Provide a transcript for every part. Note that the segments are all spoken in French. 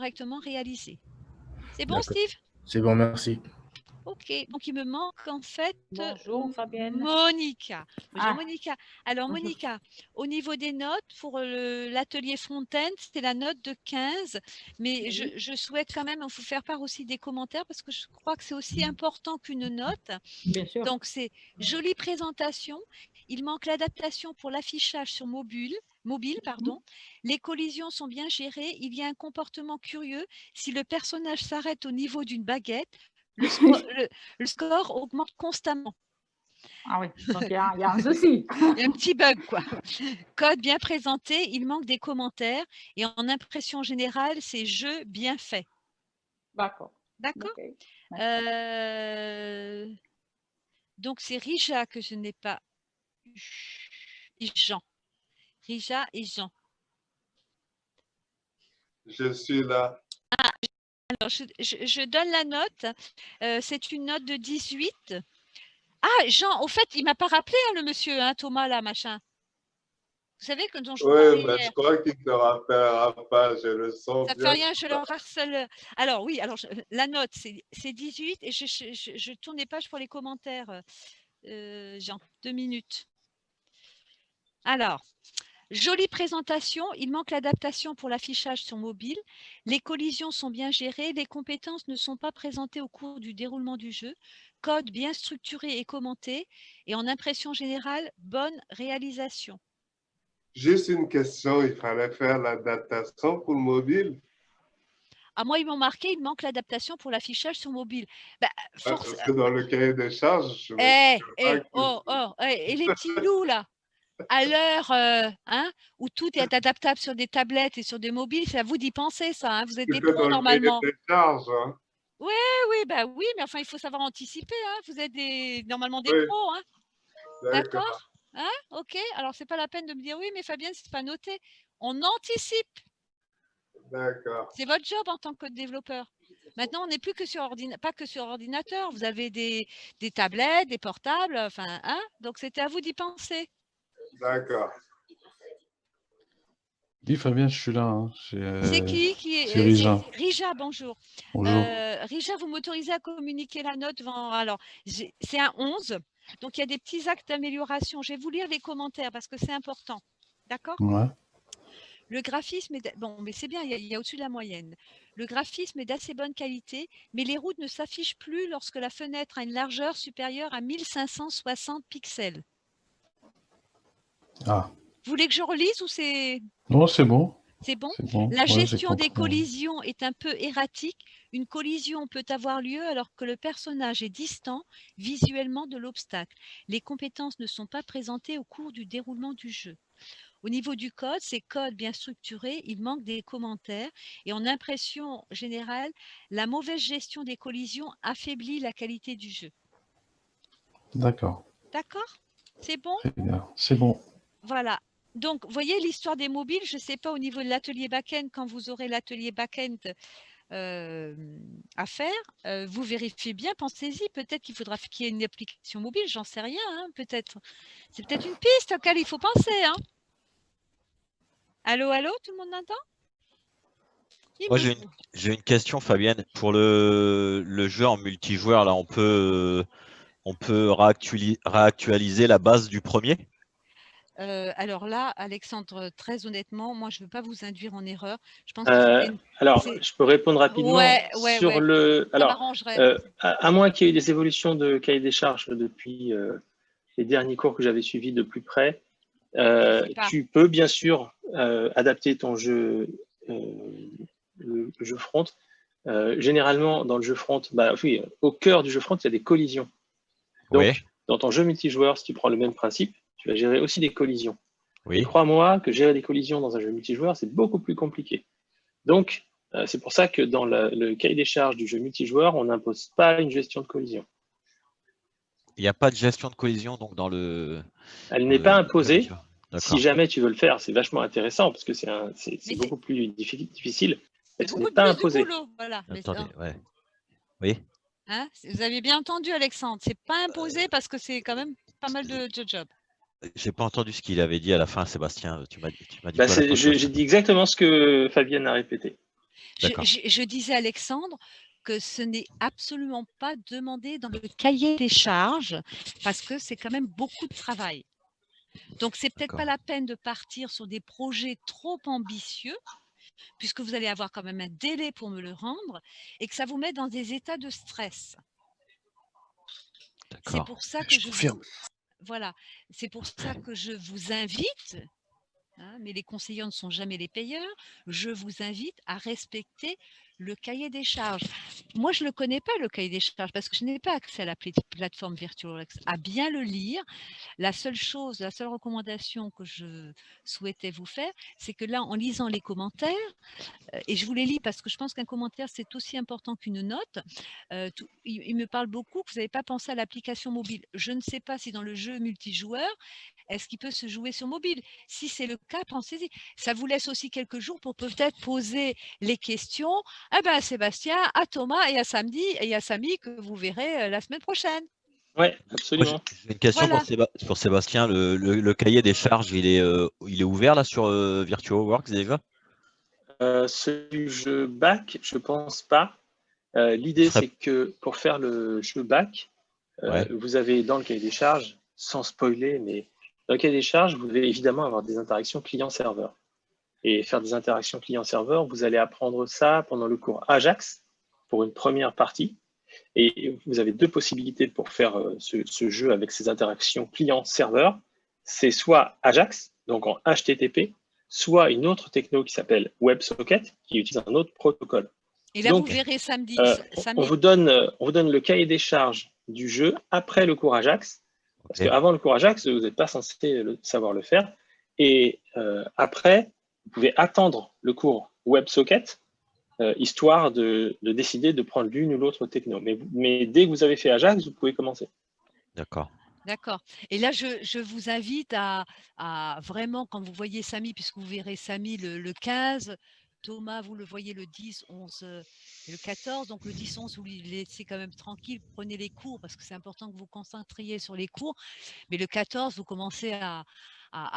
correctement réalisé. C'est bon, D'accord. Steve? C'est bon, merci. Ok, donc il me manque en fait Bonjour, Fabienne. Monica. Bonjour Ah. Monica. Alors Bonjour. Monica, au niveau des notes, pour l'atelier Fontaine, c'était la note de 15, mais Oui. je souhaite quand même vous faire part aussi des commentaires parce que je crois que c'est aussi important qu'une note. Bien sûr. Donc c'est jolie présentation, il manque l'adaptation pour l'affichage sur mobile, pardon. Les collisions sont bien gérées, il y a un comportement curieux. Si le personnage s'arrête au niveau d'une baguette, le score augmente constamment. Ah oui, donc il y a un souci. Il y a un petit bug, quoi. Code bien présenté, il manque des commentaires et en impression générale, c'est jeu bien fait. D'accord. D'accord. Okay. Donc c'est Rija que je n'ai pas eu. Et Jean. Rija et Jean. Je suis là. Ah, alors je donne la note. C'est une note de 18. Ah, Jean, au fait, il ne m'a pas rappelé, hein, le monsieur, hein, Thomas, là, machin. Vous savez, quand je Oui, mais je crois qu'il ne te rappellera pas, je le sens ça ne bien. fait rien, je leur harcèle. Alors oui, alors la note, c'est 18 et je tourne les pages pour les commentaires. Jean, 2 minutes. Alors, jolie présentation, il manque l'adaptation pour l'affichage sur mobile. Les collisions sont bien gérées, les compétences ne sont pas présentées au cours du déroulement du jeu. Code bien structuré et commenté et en impression générale, bonne réalisation. Juste une question, il fallait faire l'adaptation pour le mobile? Ah, moi, ils m'ont marqué, il manque l'adaptation pour l'affichage sur mobile. Bah, Parce que dans le cahier des charges, je me et les petits loups, là, à l'heure hein, où tout est adaptable sur des tablettes et sur des mobiles, c'est à vous d'y penser, ça. Hein, vous êtes des que pros, dans le cahier normalement. des charges. Hein. Oui, oui, mais enfin, il faut savoir anticiper. Hein, vous êtes normalement des Oui. pros. Hein, D'accord. d'accord. Hein, ok. Alors, c'est pas la peine de me dire oui, mais Fabienne, c'est pas noté. On anticipe. D'accord. C'est votre job en tant que développeur. Maintenant, on n'est plus que sur pas que sur ordinateur. Vous avez des tablettes, des portables, enfin, hein. Donc, c'était à vous d'y penser. D'accord. Oui, Fabien, je suis là. Hein. C'est qui est C'est Rija. Rija, bonjour. Bonjour. Rija, vous m'autorisez à communiquer la note alors, c'est un 11. Donc, il y a des petits actes d'amélioration. Je vais vous lire les commentaires parce que c'est important. D'accord? Ouais. Le graphisme est bon, mais c'est bien, il y a au-dessus de la moyenne. Le graphisme est d'assez bonne qualité, mais les routes ne s'affichent plus lorsque la fenêtre a une largeur supérieure à 1560 pixels. Ah. Vous voulez que je relise ou c'est… Non, c'est bon. C'est bon. Bon. La Ouais, gestion des collisions est un peu erratique. Une collision peut avoir lieu alors que le personnage est distant visuellement de l'obstacle. Les compétences ne sont pas présentées au cours du déroulement du jeu. Au niveau du code, c'est code bien structuré, il manque des commentaires et en impression générale, la mauvaise gestion des collisions affaiblit la qualité du jeu. D'accord. D'accord? C'est bon? Très bien, c'est bon. Voilà. Donc, vous voyez l'histoire des mobiles, je ne sais pas au niveau de l'atelier back-end, quand vous aurez l'atelier back-end à faire, vous vérifiez bien, pensez-y, peut-être qu'il faudra qu'il y ait une application mobile, j'en sais rien, hein, peut-être. C'est peut-être une piste auquel il faut penser. Hein. Allô, allô, tout le monde m'entend? Moi, j'ai une question, Fabienne. Pour le jeu en multijoueur, là, on peut réactualiser la base du premier? Alors là, Alexandre, très honnêtement, moi, je ne veux pas vous induire en erreur. Je pense alors, je peux répondre rapidement sur le. Alors, à moins qu'il y ait eu des évolutions de cahier des charges depuis les derniers cours que j'avais suivis de plus près, tu peux bien sûr adapter ton jeu, le jeu front. Généralement, dans le jeu front, oui, au cœur du jeu front, il y a des collisions. Donc, dans ton jeu multijoueur, si tu prends le même principe, tu vas gérer aussi des collisions. Oui. Et crois-moi que gérer des collisions dans un jeu multijoueur, c'est beaucoup plus compliqué. Donc, c'est pour ça que dans le cahier des charges du jeu multijoueur, on n'impose pas une gestion de collision. Il n'y a pas de gestion de collision donc dans le… Elle n'est pas imposée. Si jamais tu veux le faire, c'est vachement intéressant parce que c'est beaucoup plus difficile. Mais ce n'est pas imposé. Voilà. Attendez, ouais. Oui. Hein, vous avez bien entendu, Alexandre. C'est pas imposé parce que c'est quand même pas mal de job. J'ai pas entendu ce qu'il avait dit à la fin, Sébastien. Tu m'as dit quoi, j'ai dit exactement ce que Fabienne a répété. Je disais à Alexandre que ce n'est absolument pas demandé dans le cahier des charges parce que c'est quand même beaucoup de travail. Donc, c'est peut-être pas la peine de partir sur des projets trop ambitieux puisque vous allez avoir quand même un délai pour me le rendre et que ça vous met dans des états de stress. C'est pour ça que voilà, c'est pour ça que je vous invite, hein, mais les conseillers ne sont jamais les payeurs, je vous invite à respecter le cahier des charges. Moi, je ne le connais pas, le cahier des charges, parce que je n'ai pas accès à la plateforme VirtualWorks. À bien le lire, la seule recommandation que je souhaitais vous faire, c'est que là, en lisant les commentaires, et je vous les lis parce que je pense qu'un commentaire, c'est aussi important qu'une note. Il me parle beaucoup que vous n'avez pas pensé à l'application mobile. Je ne sais pas si dans le jeu multijoueur, est-ce qu'il peut se jouer sur mobile? Si c'est le cas, pensez-y. Ça vous laisse aussi quelques jours pour peut-être poser les questions à Sébastien, à Thomas et à Samy que vous verrez la semaine prochaine. Oui, absolument. J'ai une question pour Sébastien. Le cahier des charges, il est ouvert là sur VirtualWorks déjà? Celui du jeu back, je pense pas. L'idée, c'est que pour faire le jeu back, vous avez dans le cahier des charges, sans spoiler, mais dans le cahier des charges, vous devez évidemment avoir des interactions client-serveur. Et faire des interactions client-serveur, vous allez apprendre ça pendant le cours Ajax pour une première partie. Et vous avez deux possibilités pour faire ce jeu avec ces interactions client-serveur. C'est soit Ajax, donc en HTTP, soit une autre techno qui s'appelle WebSocket, qui utilise un autre protocole. Et là, donc, vous verrez samedi. On vous donne le cahier des charges du jeu après le cours Ajax, parce qu'avant le cours Ajax, vous n'êtes pas censé savoir le faire. Et après, vous pouvez attendre le cours WebSocket, histoire de décider de prendre l'une ou l'autre techno. Mais dès que vous avez fait Ajax, vous pouvez commencer. D'accord. D'accord. Et là, je vous invite à vraiment, quand vous voyez Samy, puisque vous verrez Samy le 15, Thomas, vous le voyez le 10, 11 et le 14. Donc, le 10, 11, vous les laissez quand même tranquille. Prenez les cours parce que c'est important que vous vous concentriez sur les cours. Mais le 14, vous commencez à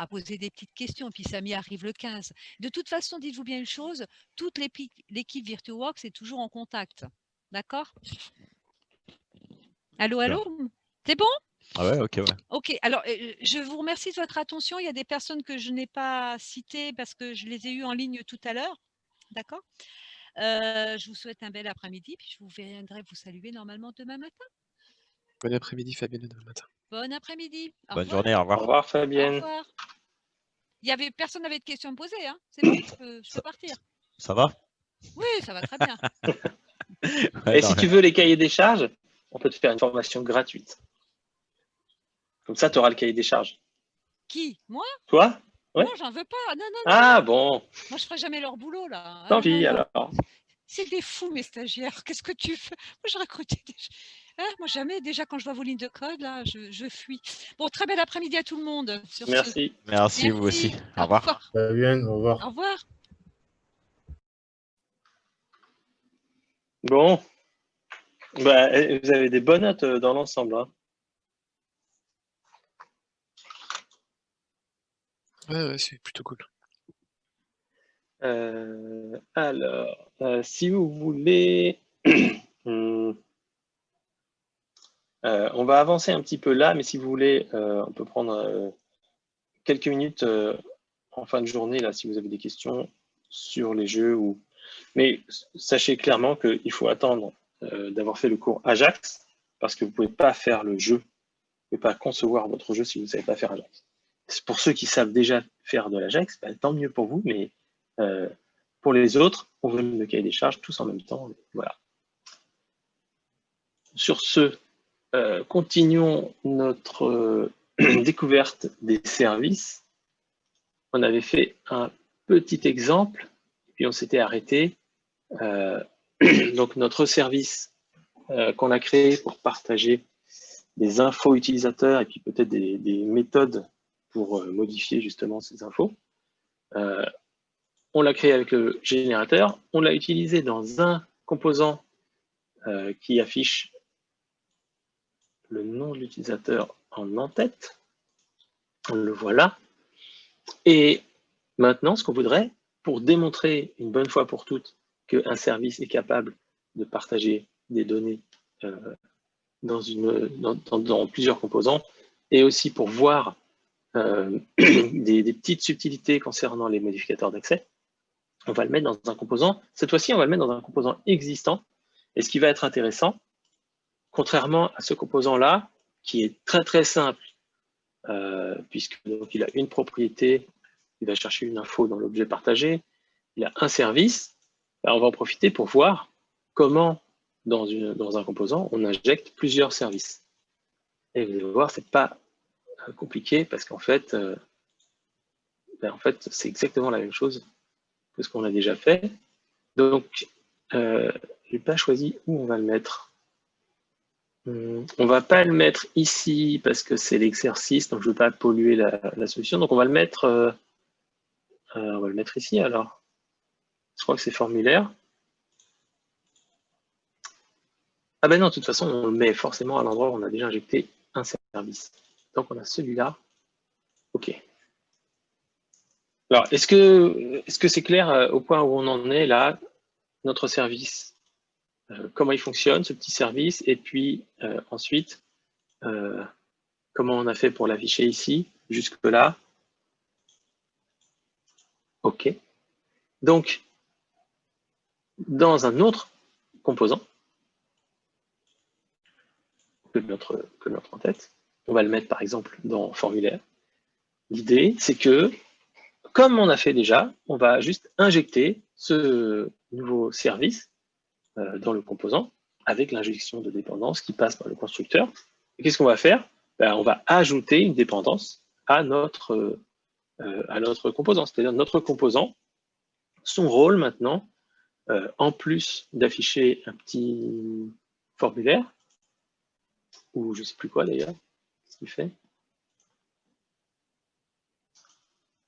poser des petites questions. Et puis, Samy arrive le 15. De toute façon, dites-vous bien une chose, toute l'équipe VirtualWorks est toujours en contact. D'accord? Allô, allô? C'est bon? Ah ouais, ok, ouais. Ok, alors je vous remercie de votre attention. Il y a des personnes que je n'ai pas citées parce que je les ai eues en ligne tout à l'heure. D'accord? Je vous souhaite un bel après-midi, puis je vous viendrai vous saluer normalement demain matin. Bon après-midi, Fabienne, demain matin. Bon après-midi. Bonne journée, au revoir. Au revoir, Fabienne. Au revoir. Personne n'avait de questions à me poser, hein? C'est bon, je peux partir. Ça va? Oui, ça va très bien. Et si tu veux les cahiers des charges, on peut te faire une formation gratuite. Comme ça, tu auras le cahier des charges. Qui? Moi? Toi? Ouais. Non, j'en veux pas. Non. Ah bon. Moi, je ferai jamais leur boulot, là. Tant pis, alors. C'est des fous, mes stagiaires. Qu'est-ce que tu fais? Moi, je recrutais déjà. Moi, jamais. Déjà, quand je vois vos lignes de code, là, je fuis. Bon, très bel après-midi à tout le monde. Merci. Merci, vous aussi. Au revoir. Fabienne, au revoir. Au revoir. Bon. Bah, vous avez des bonnes notes dans l'ensemble. Hein. Ouais, c'est plutôt cool. Alors, si vous voulez, on va avancer un petit peu là, mais si vous voulez, on peut prendre quelques minutes en fin de journée, là, si vous avez des questions sur les jeux. Mais sachez clairement qu'il faut attendre d'avoir fait le cours Ajax, parce que vous ne pouvez pas faire le jeu, vous ne pouvez pas concevoir votre jeu si vous ne savez pas faire Ajax. Pour ceux qui savent déjà faire de l'Ajax, tant mieux pour vous, mais pour les autres, on veut le cahier des charges tous en même temps. Voilà. Sur ce, continuons notre découverte des services. On avait fait un petit exemple, puis on s'était arrêté. Donc notre service qu'on a créé pour partager des infos utilisateurs et puis peut-être des méthodes pour modifier justement ces infos. On l'a créé avec le générateur, on l'a utilisé dans un composant qui affiche le nom de l'utilisateur en en-tête. On le voit là. Et maintenant, ce qu'on voudrait, pour démontrer une bonne fois pour toutes qu'un service est capable de partager des données dans plusieurs composants, et aussi pour voir des petites subtilités concernant les modificateurs d'accès. On va le mettre dans un composant. Cette fois-ci, on va le mettre dans un composant existant. Et ce qui va être intéressant, contrairement à ce composant-là, qui est très très simple, puisqu'il a une propriété, il va chercher une info dans l'objet partagé, il a un service, on va en profiter pour voir comment, dans un composant, on injecte plusieurs services. Et vous allez voir, ce n'est pas compliqué, parce qu'en fait, c'est exactement la même chose que ce qu'on a déjà fait. Donc, je n'ai pas choisi où on va le mettre. On ne va pas le mettre ici parce que c'est l'exercice, donc je ne veux pas polluer la solution. Donc on va le mettre ici alors. Je crois que c'est formulaire. Ah ben non, de toute façon, on le met forcément à l'endroit où on a déjà injecté un service. Donc on a celui-là. OK. Alors, est-ce que c'est clair au point où on en est là, notre service, comment il fonctionne, ce petit service, et puis ensuite, comment on a fait pour l'afficher ici, jusque-là? OK. Donc, dans un autre composant que notre en tête, on va le mettre par exemple dans formulaire. L'idée, c'est que, comme on a fait déjà, on va juste injecter ce nouveau service dans le composant avec l'injection de dépendance qui passe par le constructeur. Et qu'est-ce qu'on va faire? On va ajouter une dépendance à notre composant. C'est-à-dire notre composant, son rôle maintenant, en plus d'afficher un petit formulaire, ou je ne sais plus quoi d'ailleurs, ce qu'il fait.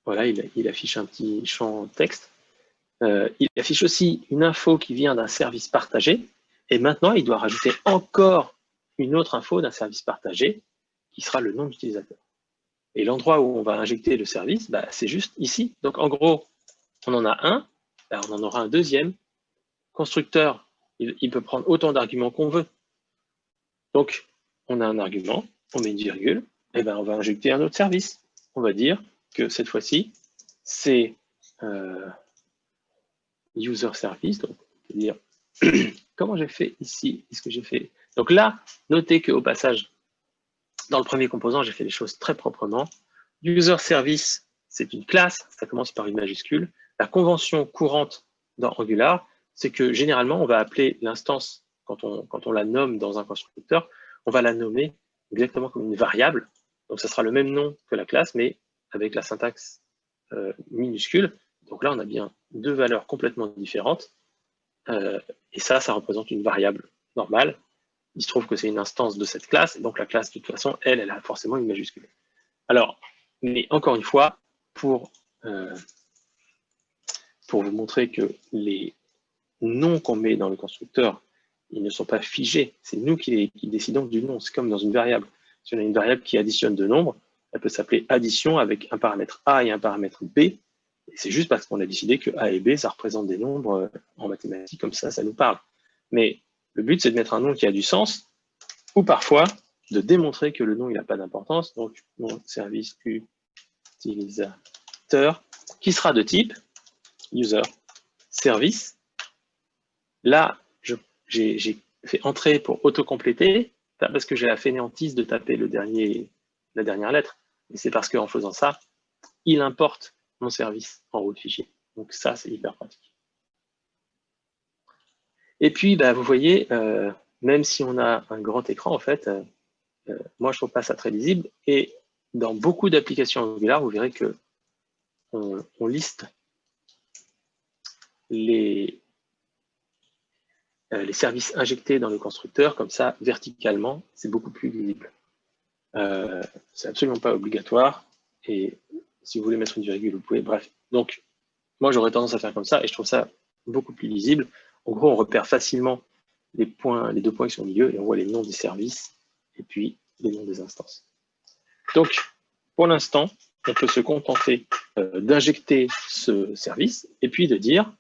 Voilà, il affiche un petit champ texte. Il affiche aussi une info qui vient d'un service partagé. Et maintenant, il doit rajouter encore une autre info d'un service partagé qui sera le nom d'utilisateur. Et l'endroit où on va injecter le service, c'est juste ici. Donc, en gros, on en a un, on en aura un deuxième. Constructeur, il peut prendre autant d'arguments qu'on veut. Donc, on a un argument, on met une virgule, et on va injecter un autre service. On va dire que cette fois-ci, c'est user service. Donc, on peut dire comment j'ai fait ici, est-ce que j'ai fait. Donc là, notez qu'au passage, dans le premier composant, j'ai fait les choses très proprement. User service, c'est une classe, ça commence par une majuscule. La convention courante dans Angular, c'est que généralement, on va appeler l'instance, quand on la nomme dans un constructeur, on va la nommer exactement comme une variable. Donc, ça sera le même nom que la classe, mais avec la syntaxe minuscule. Donc là, on a bien deux valeurs complètement différentes. Et ça représente une variable normale. Il se trouve que c'est une instance de cette classe, et donc la classe, de toute façon, elle a forcément une majuscule. Alors, mais encore une fois, pour vous montrer que les noms qu'on met dans le constructeur, ils ne sont pas figés. C'est nous qui décidons du nom. C'est comme dans une variable. Si on a une variable qui additionne deux nombres, elle peut s'appeler addition avec un paramètre A et un paramètre B. Et c'est juste parce qu'on a décidé que A et B, ça représente des nombres en mathématiques, comme ça nous parle. Mais le but, c'est de mettre un nom qui a du sens, ou parfois de démontrer que le nom il n'a pas d'importance. Donc, mon service utilisateur, qui sera de type user service. Là, j'ai fait entrer pour autocompléter, parce que j'ai la fainéantise de taper la dernière lettre. Et c'est parce qu'en faisant ça, il importe mon service en haut de fichier. Donc ça, c'est hyper pratique. Et puis, vous voyez, même si on a un grand écran, en fait, moi, je ne trouve pas ça très lisible. Et dans beaucoup d'applications Angular, vous verrez que on liste les services injectés dans le constructeur, comme ça, verticalement, c'est beaucoup plus lisible. C'est absolument pas obligatoire. Et si vous voulez mettre une virgule, vous pouvez. Bref. Donc, moi, j'aurais tendance à faire comme ça, et je trouve ça beaucoup plus lisible. En gros, on repère facilement les deux points qui sont au milieu, et on voit les noms des services, et puis les noms des instances. Donc, pour l'instant, on peut se contenter d'injecter ce service, et puis de dire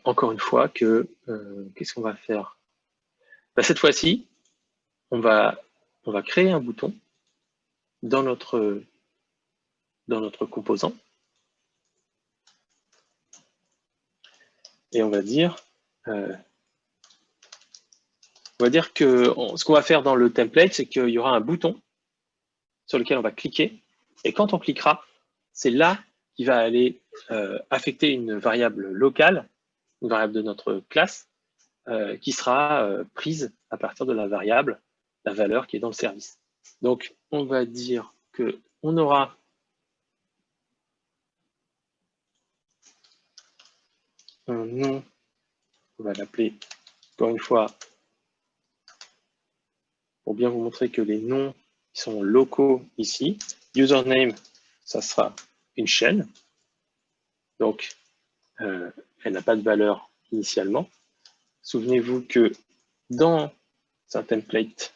encore une fois que, qu'est-ce qu'on va faire? Bah, cette fois-ci, on va créer un bouton dans notre composant. Et on va dire que ce qu'on va faire dans le template, c'est qu'il y aura un bouton sur lequel on va cliquer. Et quand on cliquera, c'est là qu'il va aller affecter une variable locale, une variable de notre classe, qui sera prise à partir de la variable, la valeur qui est dans le service. Donc, on va dire qu'on aura un nom, on va l'appeler, encore une fois, pour bien vous montrer que les noms sont locaux ici. Username, ça sera une chaîne. Donc, elle n'a pas de valeur initialement. Souvenez-vous que dans un template,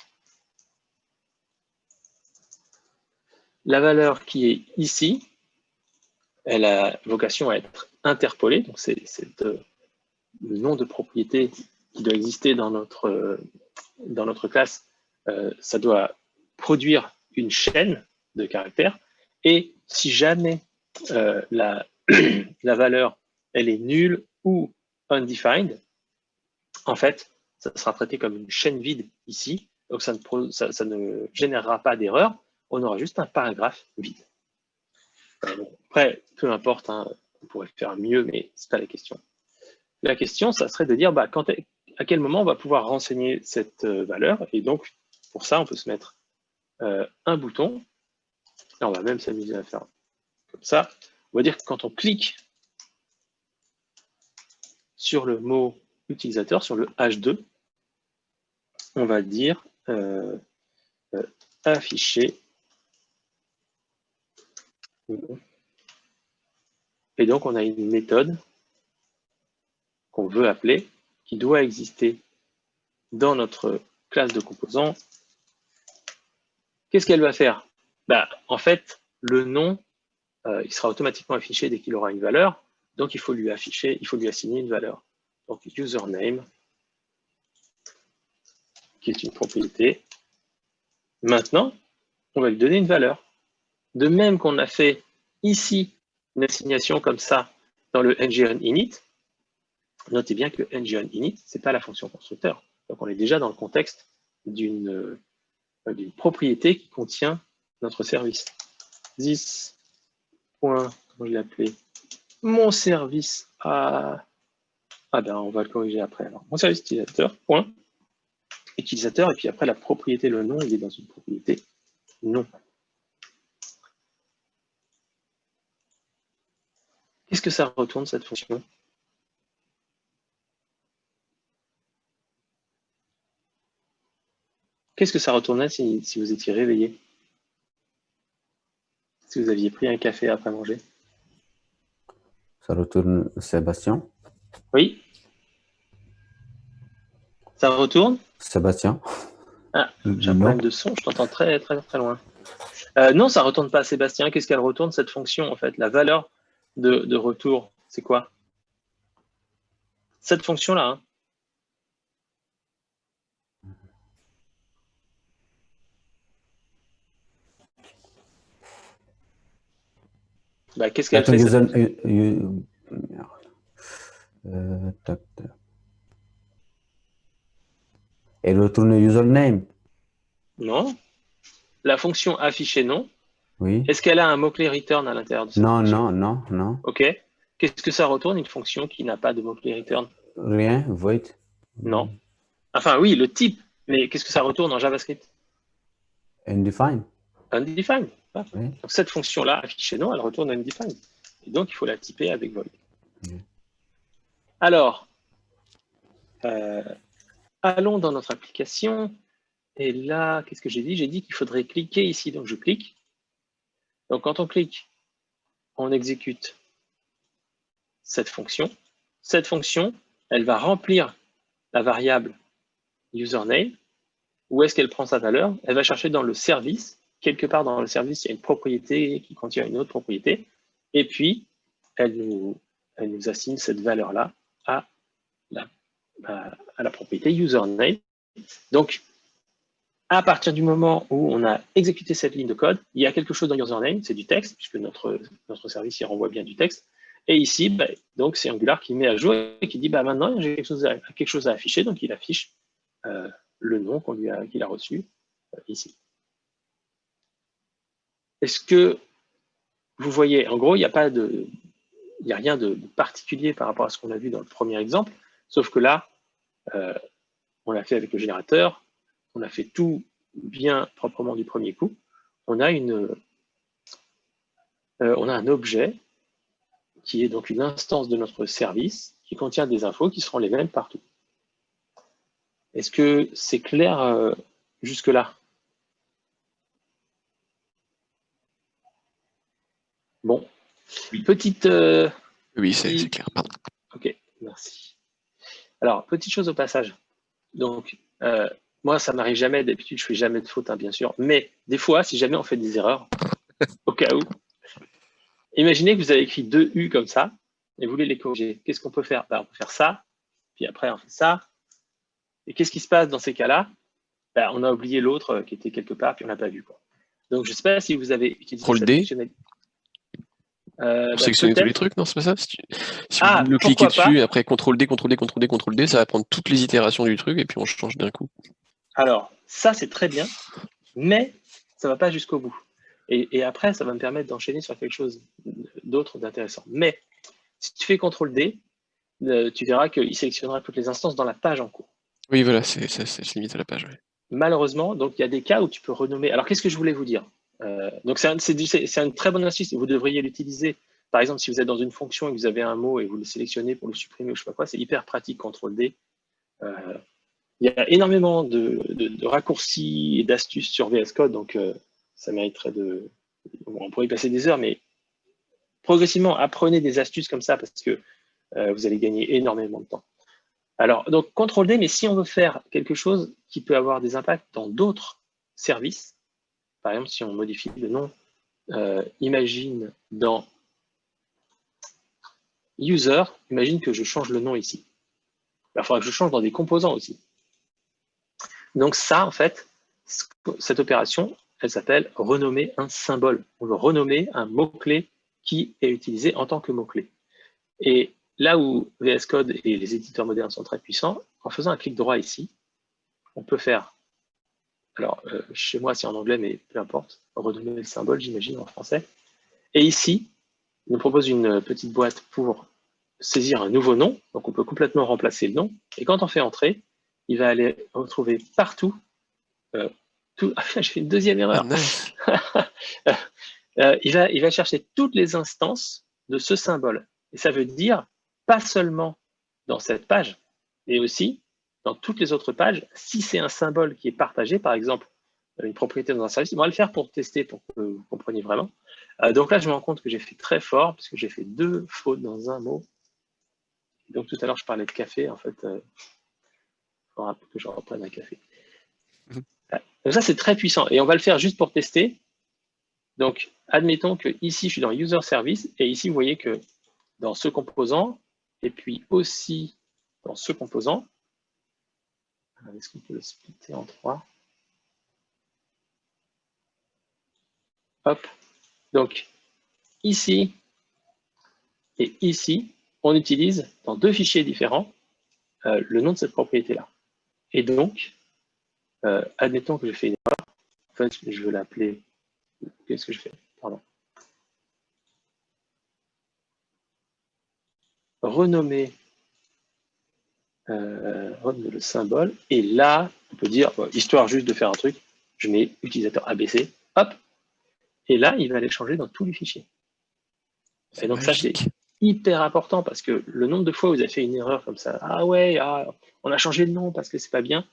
la valeur qui est ici, elle a vocation à être interpolée. Donc, c'est le nom de propriété qui doit exister dans notre classe. Ça doit produire une chaîne de caractères. Et si jamais la valeur elle est nulle ou undefined, en fait, ça sera traité comme une chaîne vide ici. Donc, ça ne générera pas d'erreur. On aura juste un paragraphe vide. Après, peu importe, hein, on pourrait faire mieux, mais ce n'est pas la question. La question, ça serait de dire à quel moment on va pouvoir renseigner cette valeur. Et donc, pour ça, on peut se mettre un bouton. Et on va même s'amuser à faire comme ça. On va dire que quand on clique sur le mot utilisateur, sur le H2, on va dire afficher. Et donc, on a une méthode qu'on veut appeler, qui doit exister dans notre classe de composants. Qu'est-ce qu'elle va faire? En fait, le nom, il sera automatiquement affiché dès qu'il aura une valeur. Donc, il faut lui assigner une valeur. Donc, username, qui est une propriété. Maintenant, on va lui donner une valeur. De même qu'on a fait ici une assignation comme ça dans le ng-on-init, notez bien que le ng-on-init, ce n'est pas la fonction constructeur. Donc, on est déjà dans le contexte d'une propriété qui contient notre service. This, comment je l'ai appelé, mon service à... on va le corriger après. Alors, mon service utilisateur, point, utilisateur, et puis après la propriété, le nom, il est dans une propriété nom. Qu'est-ce que ça retourne, cette fonction? Qu'est-ce que ça retournait si vous étiez réveillé? Si vous aviez pris un café après manger? Ça retourne Sébastien. Oui. Ça retourne Sébastien. Ah, j'ai un problème de son, je t'entends très, très, très loin. Non, ça ne retourne pas Sébastien. Qu'est-ce qu'elle retourne, cette fonction, en fait? La valeur de retour, c'est quoi? Cette fonction-là. Hein. Qu'est-ce qu'elle fait? Elle retourne username. Non. La fonction afficher nom. Oui. Est-ce qu'elle a un mot-clé return à l'intérieur de cette fonction? Non. OK. Qu'est-ce que ça retourne, une fonction qui n'a pas de mot-clé return? Rien, void. Non. Enfin, oui, le type. Mais qu'est-ce que ça retourne en JavaScript? Undefined. Undefined. Ah. Oui. Donc, cette fonction-là, afficher nom, elle retourne undefined. Et donc, il faut la typer avec void. Oui. Alors, allons dans notre application. Et là, qu'est-ce que j'ai dit? J'ai dit qu'il faudrait cliquer ici. Donc, je clique. Donc, quand on clique, on exécute cette fonction. Cette fonction, elle va remplir la variable username. Où est-ce qu'elle prend sa valeur? Elle va chercher dans le service. Quelque part dans le service, il y a une propriété qui contient une autre propriété. Et puis, elle nous assigne cette valeur-là à la propriété username. Donc, à partir du moment où on a exécuté cette ligne de code, il y a quelque chose dans username, c'est du texte, puisque notre service il renvoie bien du texte. Et ici, donc c'est Angular qui met à jour et qui dit maintenant j'ai quelque chose à afficher, donc il affiche le nom qu'il a reçu ici. Est-ce que vous voyez, en gros, il n'y a rien de particulier par rapport à ce qu'on a vu dans le premier exemple, sauf que là, on l'a fait avec le générateur, on a fait tout bien proprement du premier coup. On a un objet qui est donc une instance de notre service qui contient des infos qui seront les mêmes partout. Est-ce que c'est clair jusque-là? Bon, petite... Oui, c'est clair, pardon. Ok, merci. Alors, petite chose au passage. Donc, moi, ça m'arrive jamais, d'habitude, je fais jamais de faute, hein, bien sûr. Mais des fois, si jamais on fait des erreurs, au cas où, imaginez que vous avez écrit 2 U comme ça, et vous voulez les corriger. Qu'est-ce qu'on peut faire? On peut faire ça, puis après, on fait ça. Et qu'est-ce qui se passe dans ces cas-là? On a oublié l'autre qui était quelque part, puis on l'a pas vu, quoi. Donc, je ne sais pas si vous avez utilisé cette fonctionnalité. Pour sélectionner tous les trucs, non, c'est pas ça? Si vous le cliquez dessus, et après CTRL-D, CTRL-D, CTRL-D, CTRL-D, ça va prendre toutes les itérations du truc, et puis on change d'un coup. Alors, ça, c'est très bien, mais ça ne va pas jusqu'au bout. Et après, ça va me permettre d'enchaîner sur quelque chose d'autre d'intéressant. Mais, si tu fais CTRL-D, tu verras qu'il sélectionnera toutes les instances dans la page en cours. Oui, voilà, ça se limite à la page. Oui. Malheureusement, donc il y a des cas où tu peux renommer. Alors, qu'est-ce que je voulais vous dire? Donc, c'est une très bonne astuce. Vous devriez l'utiliser. Par exemple, si vous êtes dans une fonction et que vous avez un mot et vous le sélectionnez pour le supprimer ou je ne sais pas quoi, c'est hyper pratique, CTRL-D. Il y a énormément de raccourcis et d'astuces sur VS Code, donc ça mériterait de... On pourrait y passer des heures, mais progressivement, apprenez des astuces comme ça parce que vous allez gagner énormément de temps. Alors, donc, CTRL-D, mais si on veut faire quelque chose qui peut avoir des impacts dans d'autres services, par exemple, si on modifie le nom, imagine dans User, imagine que je change le nom ici. Il faudra que je change dans des composants aussi. Donc ça, en fait, cette opération, elle s'appelle renommer un symbole. On veut renommer un mot-clé qui est utilisé en tant que mot-clé. Et là où VS Code et les éditeurs modernes sont très puissants, en faisant un clic droit ici, on peut faire, alors chez moi c'est en anglais, mais peu importe, renommer le symbole, j'imagine, en français. Et ici, il nous propose une petite boîte pour saisir un nouveau nom. Donc, on peut complètement remplacer le nom. Et quand on fait entrer, il va aller retrouver partout. J'ai fait une deuxième erreur. Il va chercher toutes les instances de ce symbole. Et ça veut dire pas seulement dans cette page, mais aussi dans toutes les autres pages. Si c'est un symbole qui est partagé, par exemple, une propriété dans un service, on va le faire pour tester, pour que vous compreniez vraiment. Donc là, je me rends compte que j'ai fait très fort, parce que j'ai fait 2 fautes dans un mot. Donc tout à l'heure, je parlais de café, en fait, il faudra que je reprenne un café. Donc ça, c'est très puissant. Et on va le faire juste pour tester. Donc, admettons que ici, je suis dans User Service, et ici, vous voyez que dans ce composant, et puis aussi dans ce composant, est-ce qu'on peut le splitter en 3? Hop. Donc, ici et ici, on utilise dans 2 fichiers différents le nom de cette propriété-là. Et donc, admettons que j'ai fait une erreur. En fait, je veux l'appeler... Qu'est-ce que je fais? Pardon. Renommer le symbole. Et là, on peut dire, histoire juste de faire un truc, je mets utilisateur ABC. Hop. Et là, il va aller changer dans tous les fichiers. Et donc ça, c'est hyper important parce que le nombre de fois où vous avez fait une erreur comme ça, ah ouais, on a changé de nom parce que c'est pas bien.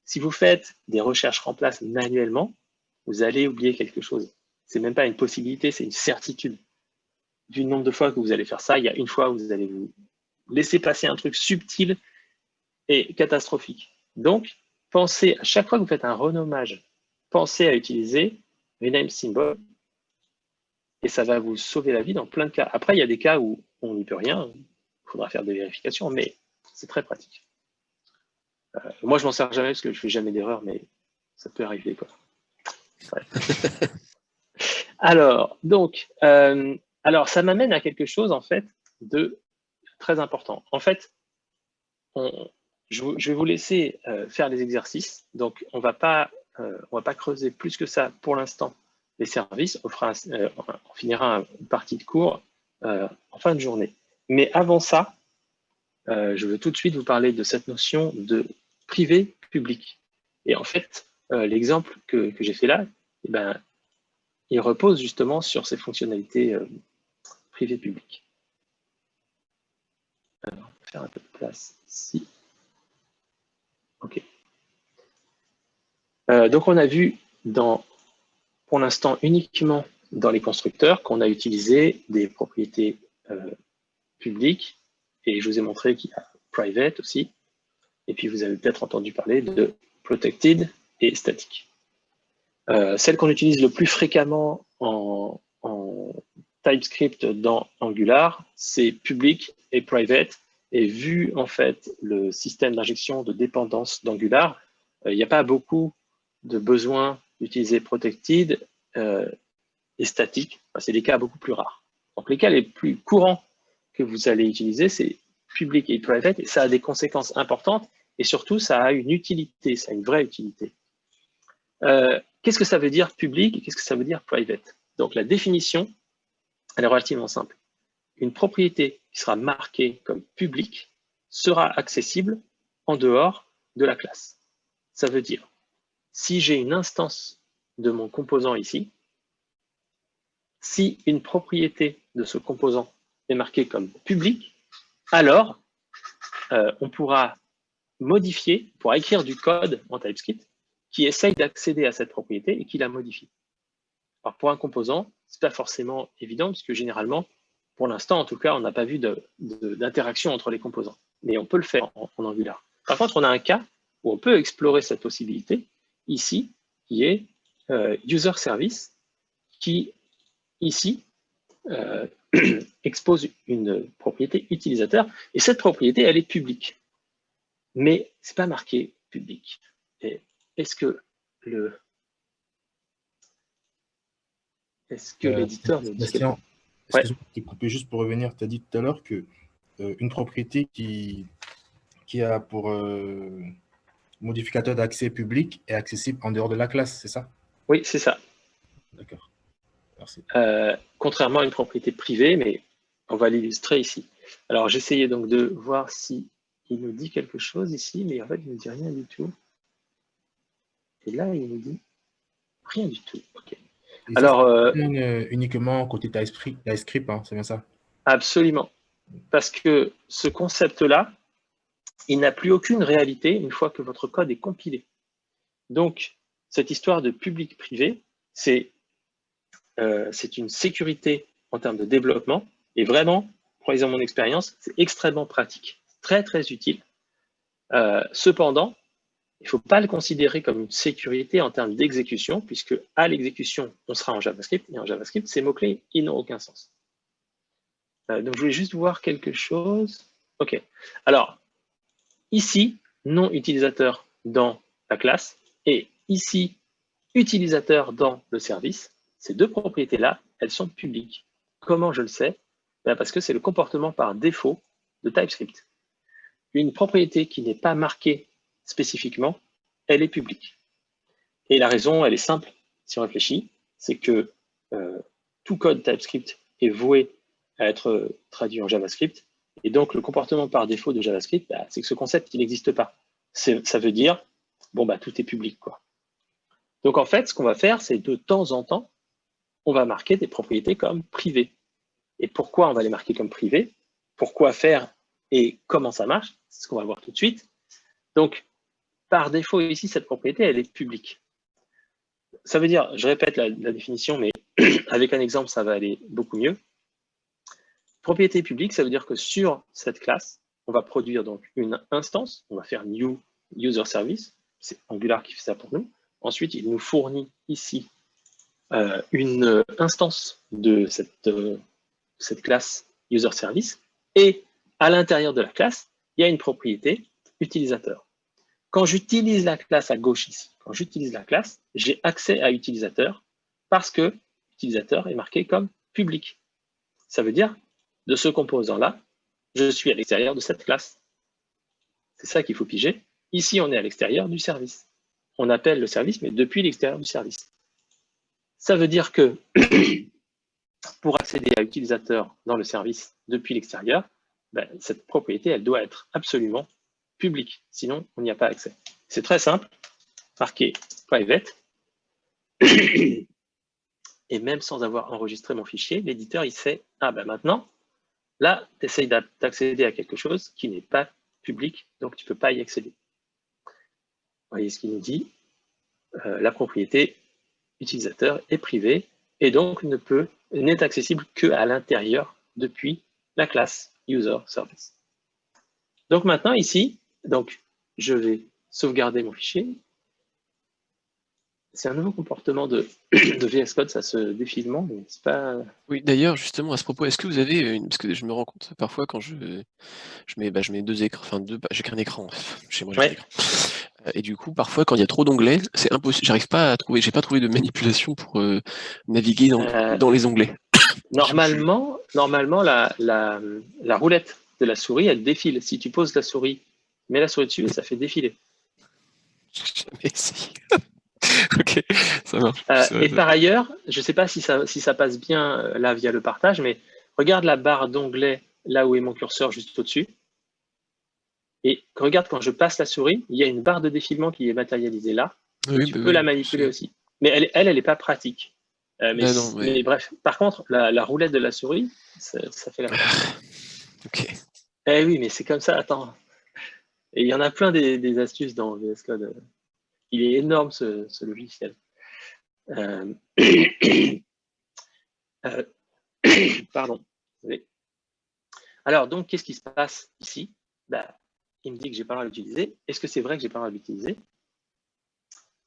Si vous faites des recherches remplace manuellement, vous allez oublier quelque chose. C'est même pas une possibilité, c'est une certitude. Du nombre de fois que vous allez faire ça, il y a une fois où vous allez vous laisser passer un truc subtil et catastrophique. Donc, pensez, à chaque fois que vous faites un renommage, pensez à utiliser rename symbol et ça va vous sauver la vie dans plein de cas. Après, il y a des cas où on n'y peut rien. Il faudra faire des vérifications, mais c'est très pratique. Moi, je m'en sers jamais parce que je fais jamais d'erreur, mais ça peut arriver, quoi. Ouais. Alors, donc, alors, ça m'amène à quelque chose, en fait, de très important. En fait, je vais vous laisser faire les exercices. Donc, on va pas creuser plus que ça pour l'instant les services. On finira une partie de cours en fin de journée. Mais avant ça, je veux tout de suite vous parler de cette notion de privé-public. Et en fait, l'exemple que j'ai fait là, eh ben, il repose justement sur ces fonctionnalités privé-public. Alors, on va faire un peu de place ici. OK. Donc, on a vu pour l'instant uniquement dans les constructeurs qu'on a utilisé des propriétés publiques. Et je vous ai montré qu'il y a private aussi. Et puis, vous avez peut-être entendu parler de protected et static. Celle qu'on utilise le plus fréquemment en TypeScript dans Angular, c'est public et private. Et vu en fait le système d'injection de dépendance d'Angular, il n'y a pas beaucoup de besoin d'utiliser protected et static. Enfin, c'est des cas beaucoup plus rares. Donc les cas les plus courants que vous allez utiliser, c'est public et private, et ça a des conséquences importantes, et surtout ça a une utilité, ça a une vraie utilité. Qu'est-ce que ça veut dire public et qu'est-ce que ça veut dire private? Donc la définition, elle est relativement simple. Une propriété qui sera marquée comme publique sera accessible en dehors de la classe. Ça veut dire, si j'ai une instance de mon composant ici, si une propriété de ce composant est marquée comme publique, alors on pourra modifier, on pourra écrire du code en TypeScript qui essaye d'accéder à cette propriété et qui la modifie. Alors pour un composant, ce n'est pas forcément évident, puisque généralement, pour l'instant en tout cas, on n'a pas vu d'interaction entre les composants. Mais on peut le faire en Angular. Par contre, on a un cas où on peut explorer cette possibilité, ici, qui est user service, qui, ici, expose une propriété utilisateur, et cette propriété, elle est publique. Mais ce n'est pas marqué public. Est-ce que l'éditeur nous dit Bastien, excuse-moi de te couper juste pour revenir. Tu as dit tout à l'heure que une propriété qui a pour modificateur d'accès public est accessible en dehors de la classe, c'est ça? Oui, c'est ça. D'accord. Merci. Contrairement à une propriété privée, mais on va l'illustrer ici. Alors, j'essayais donc de voir si il nous dit quelque chose ici, mais en fait, il ne nous dit rien du tout. Et là, il nous dit rien du tout. Okay. Alors, uniquement côté TypeScript, hein, c'est bien ça? Absolument. Parce que ce concept-là, il n'a plus aucune réalité une fois que votre code est compilé. Donc, cette histoire de public-privé, c'est une sécurité en termes de développement. Et vraiment, croyez-en mon expérience, c'est extrêmement pratique, très, très utile. Cependant, il ne faut pas le considérer comme une sécurité en termes d'exécution, puisque à l'exécution, on sera en JavaScript, et en JavaScript, ces mots-clés, ils n'ont aucun sens. Donc, je voulais juste voir quelque chose. OK. Alors, ici, nom utilisateur dans la classe, et ici, utilisateur dans le service. Ces deux propriétés-là, elles sont publiques. Comment je le sais? Parce que c'est le comportement par défaut de TypeScript. Une propriété qui n'est pas marquée spécifiquement, elle est publique. Et la raison, elle est simple, si on réfléchit, c'est que tout code TypeScript est voué à être traduit en JavaScript, et donc le comportement par défaut de JavaScript, c'est que ce concept, il n'existe pas. Ça veut dire, bon, tout est public, quoi. Donc en fait, ce qu'on va faire, c'est de temps en temps, on va marquer des propriétés comme privées. Et pourquoi on va les marquer comme privées? Pourquoi faire et comment ça marche? C'est ce qu'on va voir tout de suite. Donc, par défaut, ici, cette propriété, elle est publique. Ça veut dire, je répète la définition, mais avec un exemple, ça va aller beaucoup mieux. Propriété publique, ça veut dire que sur cette classe, on va produire donc une instance, on va faire new user service, c'est Angular qui fait ça pour nous. Ensuite, il nous fournit ici une instance de cette classe user service, et à l'intérieur de la classe, il y a une propriété utilisateur. Quand j'utilise la classe à gauche ici, quand j'utilise la classe, j'ai accès à utilisateur parce que utilisateur est marqué comme public. Ça veut dire, de ce composant-là, je suis à l'extérieur de cette classe. C'est ça qu'il faut piger. Ici, on est à l'extérieur du service. On appelle le service, mais depuis l'extérieur du service. Ça veut dire que pour accéder à utilisateur dans le service depuis l'extérieur, ben, cette propriété, elle doit être absolument publique. Sinon, on n'y a pas accès. C'est très simple. Marquer private. Et même sans avoir enregistré mon fichier, l'éditeur, il sait, ah ben maintenant, là, tu essayes d'accéder à quelque chose qui n'est pas public, donc tu ne peux pas y accéder. Vous voyez ce qu'il nous dit, la propriété utilisateur est privée et donc n'est accessible qu'à l'intérieur depuis la classe user service. Donc maintenant ici, donc, je vais sauvegarder mon fichier. C'est un nouveau comportement de VS Code, ça se défile, mais c'est pas... Oui, d'ailleurs, justement, à ce propos, est-ce que vous avez parce que je me rends compte parfois quand je mets deux écrans, enfin j'ai qu'un écran, chez moi j'ai qu'un écran. Et du coup, parfois, quand il y a trop d'onglets, c'est impossible, j'ai pas trouvé de manipulation pour naviguer dans les onglets. Normalement, la roulette de la souris, elle défile. Si tu poses la souris, mets la souris dessus et ça fait défiler. J'ai jamais essayé. Ok, ça marche. Et par ailleurs, je ne sais pas si ça passe bien là via le partage, mais regarde la barre d'onglet là où est mon curseur juste au-dessus. Et regarde quand je passe la souris, il y a une barre de défilement qui est matérialisée là. Oui, tu peux la manipuler aussi. Mais elle n'est pas pratique. Mais bref, par contre, la roulette de la souris, ça fait la même chose. Ok. Eh oui, mais c'est comme ça, attends. Et il y en a plein des astuces dans VS Code. Il est énorme ce logiciel. Pardon. Alors, donc, qu'est-ce qui se passe ici? Il me dit que j'ai pas le droit de l'utiliser. Est-ce que c'est vrai que j'ai pas le droit de l'utiliser?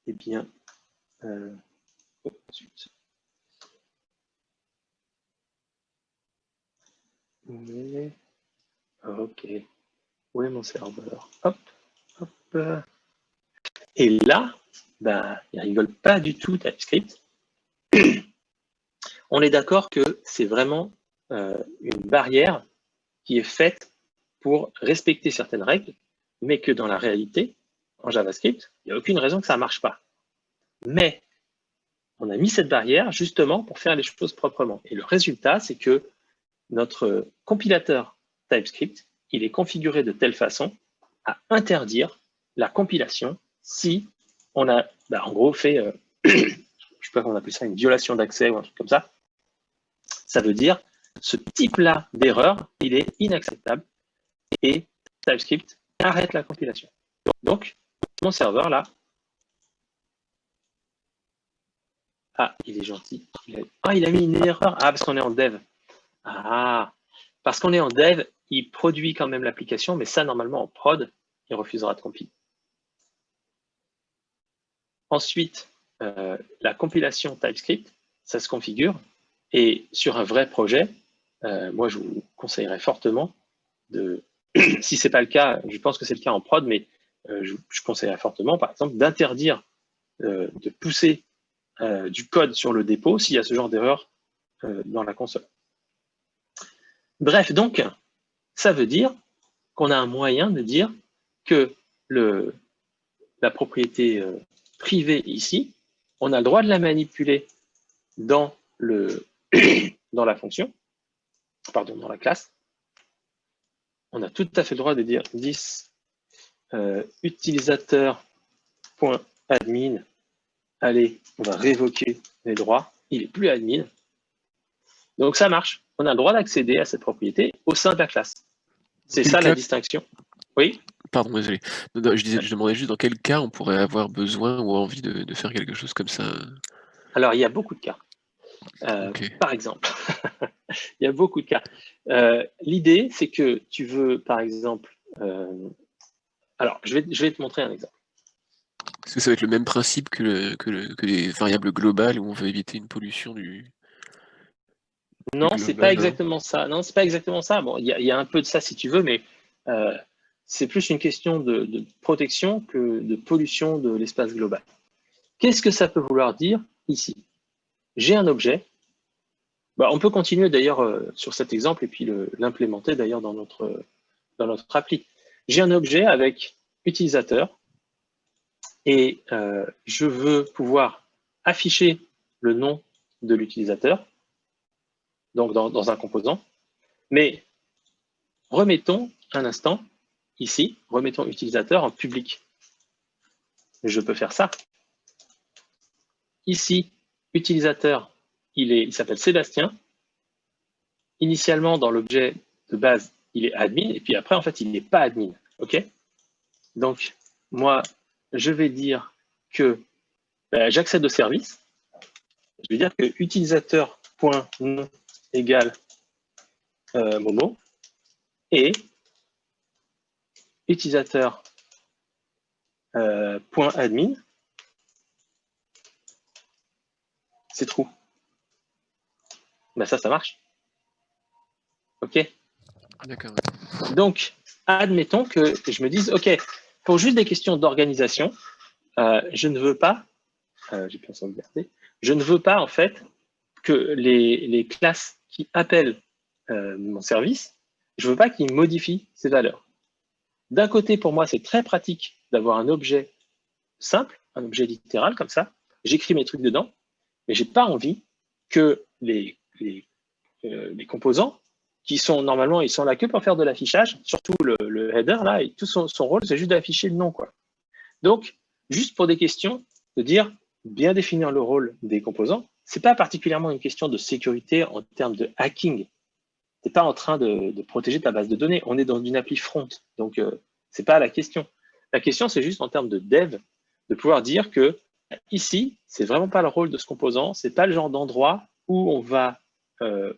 Eh bien, ok. Où est mon serveur? Hop, hop. Et là, il rigole pas du tout TypeScript. On est d'accord que c'est vraiment une barrière qui est faite pour respecter certaines règles, mais que dans la réalité, en JavaScript, il n'y a aucune raison que ça ne marche pas. Mais on a mis cette barrière justement pour faire les choses proprement. Et le résultat, c'est que notre compilateur TypeScript, il est configuré de telle façon à interdire la compilation si on a, en gros, fait, je ne sais pas comment on appelle ça, une violation d'accès ou un truc comme ça. Ça veut dire, ce type-là d'erreur, il est inacceptable et TypeScript arrête la compilation. Donc, mon serveur, là, il est gentil. Il a mis une erreur. Parce qu'on est en dev. Parce qu'on est en dev, il produit quand même l'application, mais ça, normalement, en prod, il refusera de compiler. Ensuite, la compilation TypeScript, ça se configure. Et sur un vrai projet, moi, je vous conseillerais fortement de, si ce n'est pas le cas, je pense que c'est le cas en prod, mais je conseillerais fortement, par exemple, d'interdire de pousser du code sur le dépôt s'il y a ce genre d'erreur dans la console. Bref, donc, ça veut dire qu'on a un moyen de dire que la propriété privée ici, on a le droit de la manipuler dans la fonction, pardon, dans la classe. On a tout à fait le droit de dire this utilisateur.admin. Allez, on va révoquer les droits. Il n'est plus admin. Donc ça marche. On a le droit d'accéder à cette propriété au sein de la classe. C'est ça la distinction. Oui? Pardon, désolé. Je demandais juste dans quel cas on pourrait avoir besoin ou envie de faire quelque chose comme ça. Alors, il y a beaucoup de cas. Par exemple, il y a beaucoup de cas. L'idée, c'est que tu veux, par exemple... alors, je vais te montrer un exemple. Est-ce que ça va être le même principe que les variables globales où on veut éviter une pollution du... Non, c'est pas exactement ça. Non, c'est pas exactement ça. Bon, il y a un peu de ça si tu veux, mais c'est plus une question de protection que de pollution de l'espace global. Qu'est-ce que ça peut vouloir dire ici? J'ai un objet. Bah, on peut continuer d'ailleurs sur cet exemple et puis l'implémenter d'ailleurs dans notre appli. J'ai un objet avec utilisateur et je veux pouvoir afficher le nom de l'utilisateur, donc dans un composant, mais remettons un instant ici, remettons utilisateur en public. Je peux faire ça. Ici, utilisateur, il s'appelle Sébastien. Initialement, dans l'objet de base, il est admin, et puis après, en fait, il n'est pas admin. OK? Donc, moi, je vais dire que j'accède au service. Je vais dire que utilisateur.nom égale Momo et utilisateur.admin, c'est true. Ben ça marche. OK? D'accord. Donc, admettons que je me dise, OK, pour juste des questions d'organisation, je ne veux pas, j'ai bien sauvegardé, je ne veux pas en fait que les classes qui appellent mon service, je ne veux pas qu'ils modifient ces valeurs. D'un côté, pour moi, c'est très pratique d'avoir un objet simple, un objet littéral comme ça. J'écris mes trucs dedans, mais je n'ai pas envie que les composants, qui sont normalement, ils sont là que pour faire de l'affichage, surtout le header, là, et tout son rôle, c'est juste d'afficher le nom, quoi. Donc, juste pour des questions, de dire, bien définir le rôle des composants, ce n'est pas particulièrement une question de sécurité en termes de hacking. Tu n'es pas en train de protéger ta base de données. On est dans une appli front, donc ce n'est pas la question. La question, c'est juste en termes de dev, de pouvoir dire que ici, ce n'est vraiment pas le rôle de ce composant, ce n'est pas le genre d'endroit où on va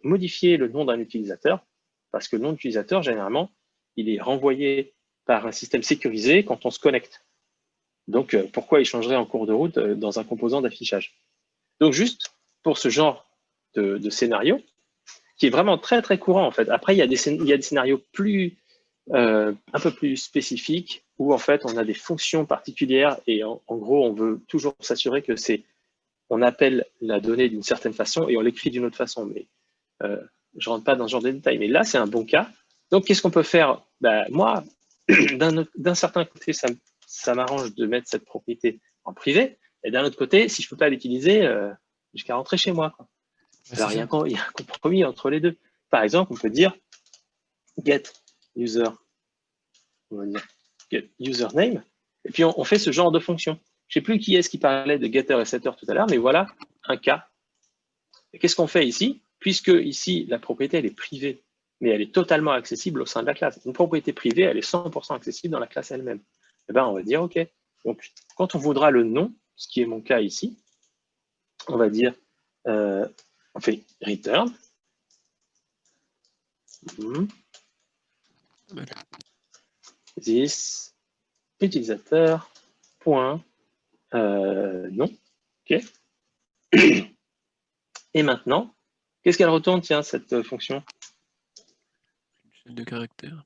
modifier le nom d'un utilisateur, parce que le nom d'utilisateur, généralement, il est renvoyé par un système sécurisé quand on se connecte. Donc, pourquoi il changerait en cours de route dans un composant d'affichage? Donc, juste pour ce genre de scénario, qui est vraiment très, très courant, en fait. Après, il y a des scénarios un peu plus spécifiques où, en fait, on a des fonctions particulières et, en gros, on veut toujours s'assurer que on appelle la donnée d'une certaine façon et on l'écrit d'une autre façon. Mais je ne rentre pas dans ce genre de détails. Mais là, c'est un bon cas. Donc, qu'est-ce qu'on peut faire? Moi, d'un certain côté, ça m'arrange de mettre cette propriété en privé. Et d'un autre côté, si je ne peux pas l'utiliser, jusqu'à rentrer chez moi, quoi. Alors, il y a un compromis entre les deux. Par exemple, on peut dire get user, on va dire get username, et puis on fait ce genre de fonction. Je ne sais plus qui est-ce qui parlait de getter et setter tout à l'heure, mais voilà un cas. Et qu'est-ce qu'on fait ici? Puisque ici, la propriété, elle est privée, mais elle est totalement accessible au sein de la classe. Une propriété privée, elle est 100% accessible dans la classe elle-même. Eh bien, on va dire OK. Donc, quand on voudra le nom, ce qui est mon cas ici, on va dire on fait return. This utilisateur point nom. OK. Et maintenant, qu'est-ce qu'elle retourne, tiens, cette fonction? Une chaîne de caractères.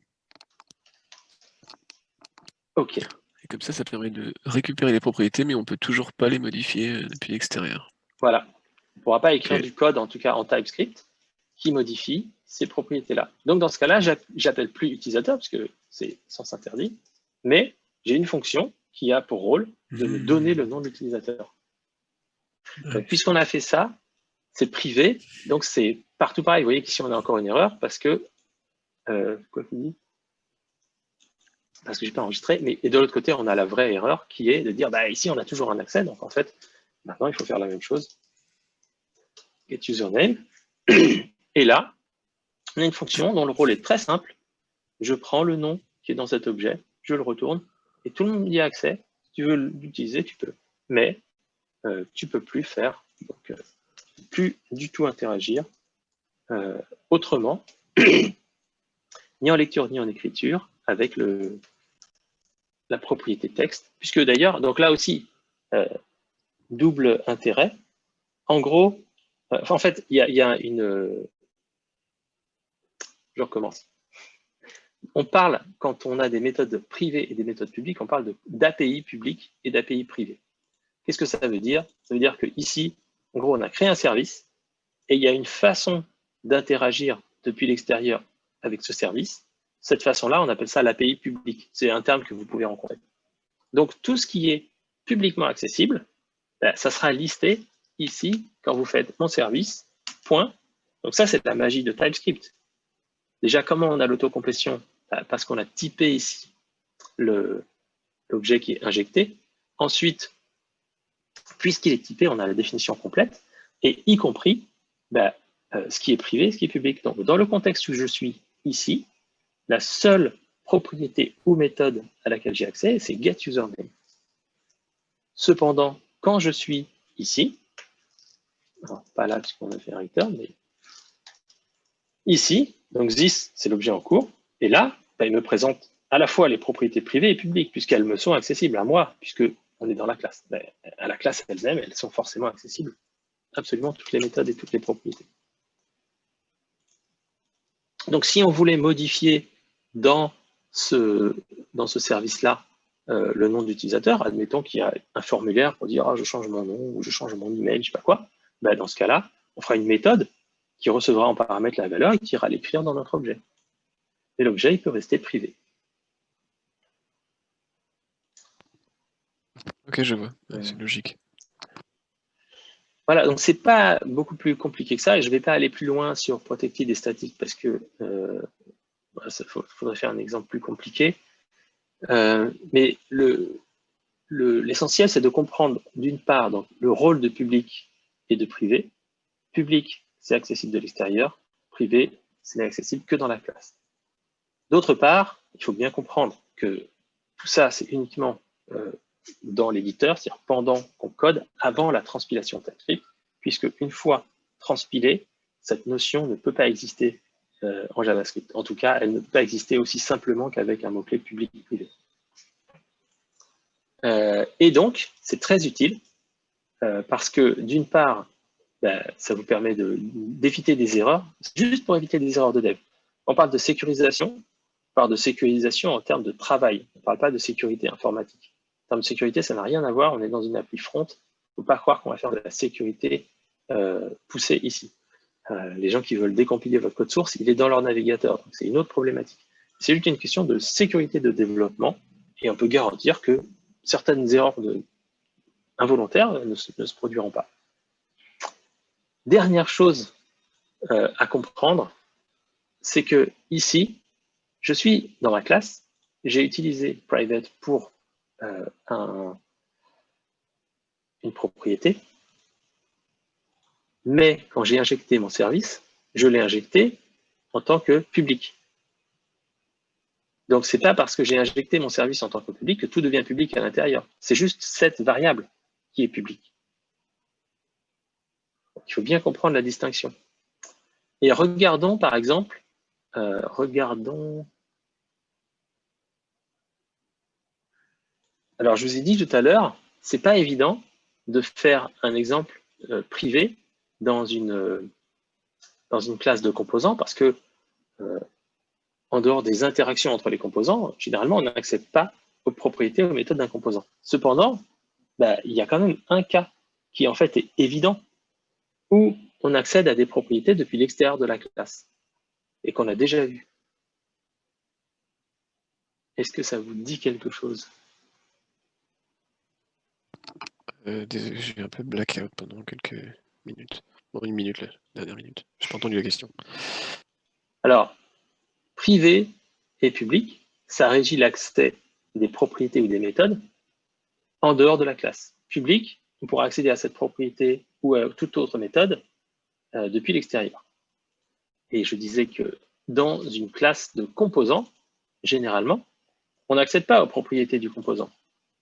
OK. Et comme ça permet de récupérer les propriétés, mais on ne peut toujours pas les modifier depuis l'extérieur. Voilà. On ne pourra pas écrire du code, en tout cas en TypeScript, qui modifie ces propriétés-là. Donc, dans ce cas-là, j'appelle plus utilisateur, parce que c'est sens interdit, mais j'ai une fonction qui a pour rôle de me donner le nom de l'utilisateur. Puisqu'on a fait ça, c'est privé, donc c'est partout pareil. Vous voyez qu'ici, on a encore une erreur, parce que... quoi qu'il dit? Parce que je n'ai pas enregistré, mais et de l'autre côté, on a la vraie erreur qui est de dire, ici, on a toujours un accès, donc en fait, maintenant, il faut faire la même chose. Get username. Et là, on a une fonction dont le rôle est très simple. Je prends le nom qui est dans cet objet, je le retourne, et tout le monde y a accès. Si tu veux l'utiliser, tu peux. Mais tu ne peux plus faire, donc plus du tout interagir autrement, ni en lecture, ni en écriture, avec la propriété texte. Puisque d'ailleurs, donc là aussi, double intérêt. En gros, en fait, il y a je recommence. On parle, quand on a des méthodes privées et des méthodes publiques, on parle d'API publiques et d'API privées. Qu'est-ce que ça veut dire? Ça veut dire qu'ici, en gros, on a créé un service et il y a une façon d'interagir depuis l'extérieur avec ce service. Cette façon-là, on appelle ça l'API publique. C'est un terme que vous pouvez rencontrer. Donc, tout ce qui est publiquement accessible, ça sera listé ici quand vous faites mon service, point. Donc ça, c'est la magie de TypeScript. Déjà, comment on a l'autocomplétion? Parce qu'on a typé ici l'objet qui est injecté. Ensuite, puisqu'il est typé, on a la définition complète, et y compris ce qui est privé, ce qui est public. Donc, dans le contexte où je suis ici, la seule propriété ou méthode à laquelle j'ai accès, c'est getUsername. Cependant, quand je suis ici, alors, pas là parce qu'on a fait un return, mais ici, donc this, c'est l'objet en cours, et là, il me présente à la fois les propriétés privées et publiques, puisqu'elles me sont accessibles à moi, puisque on est dans la classe. À la classe elle-même, elles sont forcément accessibles, absolument toutes les méthodes et toutes les propriétés. Donc, si on voulait modifier dans ce service-là le nom d'utilisateur, admettons qu'il y a un formulaire pour dire je change mon nom ou je change mon email, je ne sais pas quoi, dans ce cas-là, on fera une méthode qui recevra en paramètre la valeur et qui ira l'écrire dans notre objet. Et l'objet, il peut rester privé. Ok, je vois, c'est logique. Voilà, donc c'est pas beaucoup plus compliqué que ça, et je ne vais pas aller plus loin sur protected et static parce que il faudrait faire un exemple plus compliqué. Mais l'essentiel, c'est de comprendre d'une part donc, le rôle de public et de privé. Public, c'est accessible de l'extérieur. Privé, ce n'est accessible que dans la classe. D'autre part, il faut bien comprendre que tout ça, c'est uniquement dans l'éditeur, c'est-à-dire pendant qu'on code, avant la transpilation TypeScript, puisque une fois transpilée, cette notion ne peut pas exister en JavaScript. En tout cas, elle ne peut pas exister aussi simplement qu'avec un mot-clé public et privé. Et donc, c'est très utile parce que d'une part, ça vous permet d'éviter des erreurs, juste pour éviter des erreurs de dev. On parle de sécurisation, on parle de sécurisation en termes de travail, on ne parle pas de sécurité informatique. En termes de sécurité, ça n'a rien à voir, on est dans une appli front, il ne faut pas croire qu'on va faire de la sécurité poussée ici. Les gens qui veulent décompiler votre code source, il est dans leur navigateur, donc c'est une autre problématique. C'est juste une question de sécurité de développement, et on peut garantir que certaines erreurs involontaires ne se produiront pas. Dernière chose à comprendre, c'est que ici, je suis dans ma classe, j'ai utilisé private pour une propriété, mais quand j'ai injecté mon service, je l'ai injecté en tant que public. Donc, ce n'est pas parce que j'ai injecté mon service en tant que public que tout devient public à l'intérieur. C'est juste cette variable qui est publique. Donc, il faut bien comprendre la distinction. Et regardons, par exemple, alors, je vous ai dit tout à l'heure, ce n'est pas évident de faire un exemple privé dans une classe de composants parce que en dehors des interactions entre les composants, généralement, on n'accède pas aux propriétés, aux méthodes d'un composant. Cependant, il y a quand même un cas qui, en fait, est évident, où on accède à des propriétés depuis l'extérieur de la classe, et qu'on a déjà vu. Est-ce que ça vous dit quelque chose? Désolé, j'ai un peu blackout pendant quelques minutes. Bon, une minute, là, dernière minute. Je n'ai pas entendu la question. Alors, privé et public, ça régit l'accès des propriétés ou des méthodes en dehors de la classe. Public, on pourra accéder à cette propriété ou à toute autre méthode depuis l'extérieur. Et je disais que dans une classe de composants, généralement, on n'accède pas aux propriétés du composant.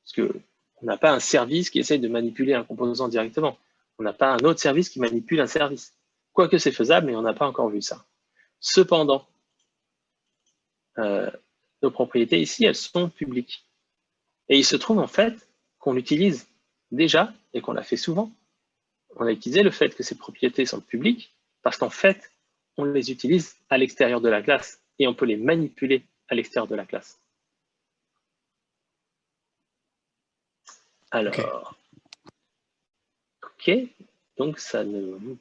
Parce qu'on n'a pas un service qui essaye de manipuler un composant directement. On n'a pas un autre service qui manipule un service. Quoique c'est faisable, mais on n'a pas encore vu ça. Cependant, nos propriétés ici, elles sont publiques. Et il se trouve en fait qu'on l'utilise déjà et qu'on l'a fait souvent. On a utilisé le fait que ces propriétés sont publiques parce qu'en fait, on les utilise à l'extérieur de la classe et on peut les manipuler à l'extérieur de la classe. Alors, ok, donc ça n'avait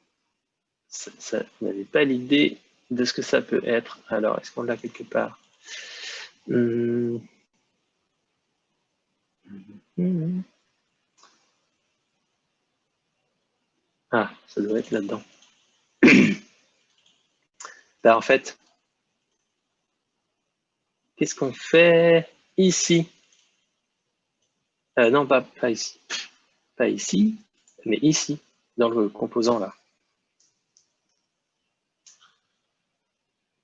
pas l'idée de ce que ça peut être. Alors, est-ce qu'on l'a quelque part? Ah, ça doit être là-dedans. Là, en fait, qu'est-ce qu'on fait ici? Non, pas ici. Pas ici, mais ici, dans le composant là.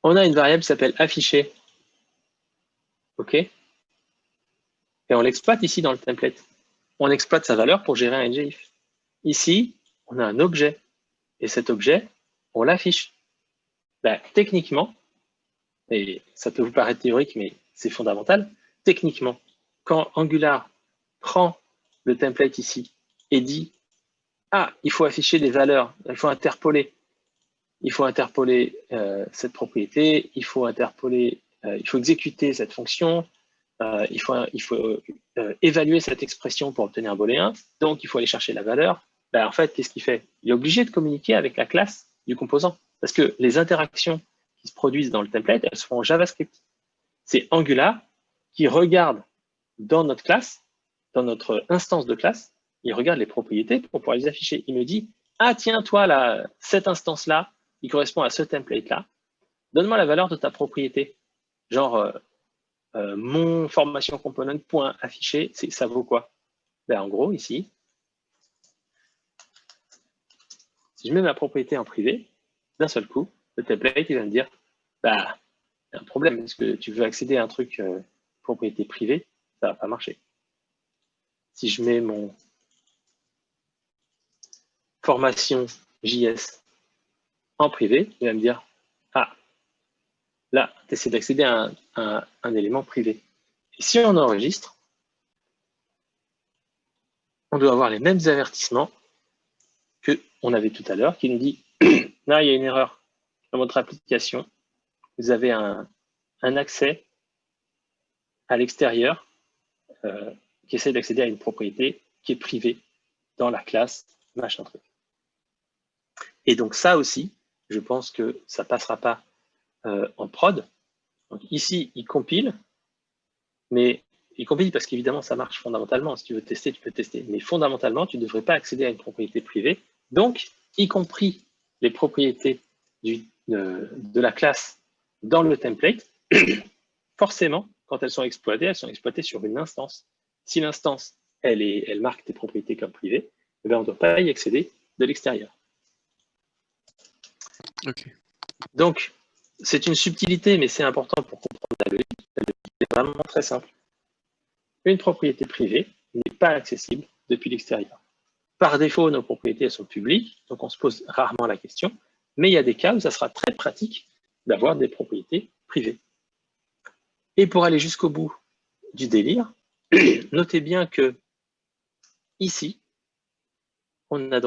On a une variable qui s'appelle afficher. OK? Et on l'exploite ici dans le template. On exploite sa valeur pour gérer un ngIf. Ici, on a un objet. Et cet objet, on l'affiche. Ben, techniquement, et ça peut vous paraître théorique, mais c'est fondamental, techniquement, quand Angular prend le template ici et dit « Ah, il faut afficher des valeurs, il faut interpoler cette propriété, il faut exécuter cette fonction, il faut évaluer cette expression pour obtenir un booléen, donc il faut aller chercher la valeur. » Ben, en fait, qu'est-ce qu'il fait? Il est obligé de communiquer avec la classe du composant, parce que les interactions qui se produisent dans le template, elles se font en JavaScript. C'est Angular qui regarde dans notre classe, dans notre instance de classe, il regarde les propriétés pour pouvoir les afficher. Il me dit, ah tiens, toi, là, cette instance-là, il correspond à ce template-là, donne-moi la valeur de ta propriété. Genre, mon formation component point affiché, ça vaut quoi? Ben, en gros, ici, si je mets ma propriété en privé, d'un seul coup, le template, il va me dire, bah, il y a un problème, parce que tu veux accéder à un truc propriété privée, ça ne va pas marcher. Si je mets mon formation JS en privé, il va me dire, ah, là, tu essaies d'accéder à un élément privé. Et si on enregistre, on doit avoir les mêmes avertissements qu'on avait tout à l'heure, qui nous dit, là, il y a une erreur dans votre application, vous avez un accès à l'extérieur qui essaie d'accéder à une propriété qui est privée dans la classe machin truc. Et donc ça aussi, je pense que ça ne passera pas en prod. Donc ici, il compile, mais il compile parce qu'évidemment, ça marche fondamentalement. Si tu veux tester, tu peux tester. Mais fondamentalement, tu ne devrais pas accéder à une propriété privée. Donc, y compris les propriétés de la classe dans le template, forcément, quand elles sont exploitées sur une instance. Si l'instance, elle marque tes propriétés comme privées, eh bien, on ne doit pas y accéder de l'extérieur. Ok. Donc, c'est une subtilité, mais c'est important pour comprendre la logique. La logique est vraiment très simple. Une propriété privée n'est pas accessible depuis l'extérieur. Par défaut, nos propriétés elles sont publiques, donc on se pose rarement la question, mais il y a des cas où ça sera très pratique d'avoir des propriétés privées. Et pour aller jusqu'au bout du délire, notez bien que ici, on est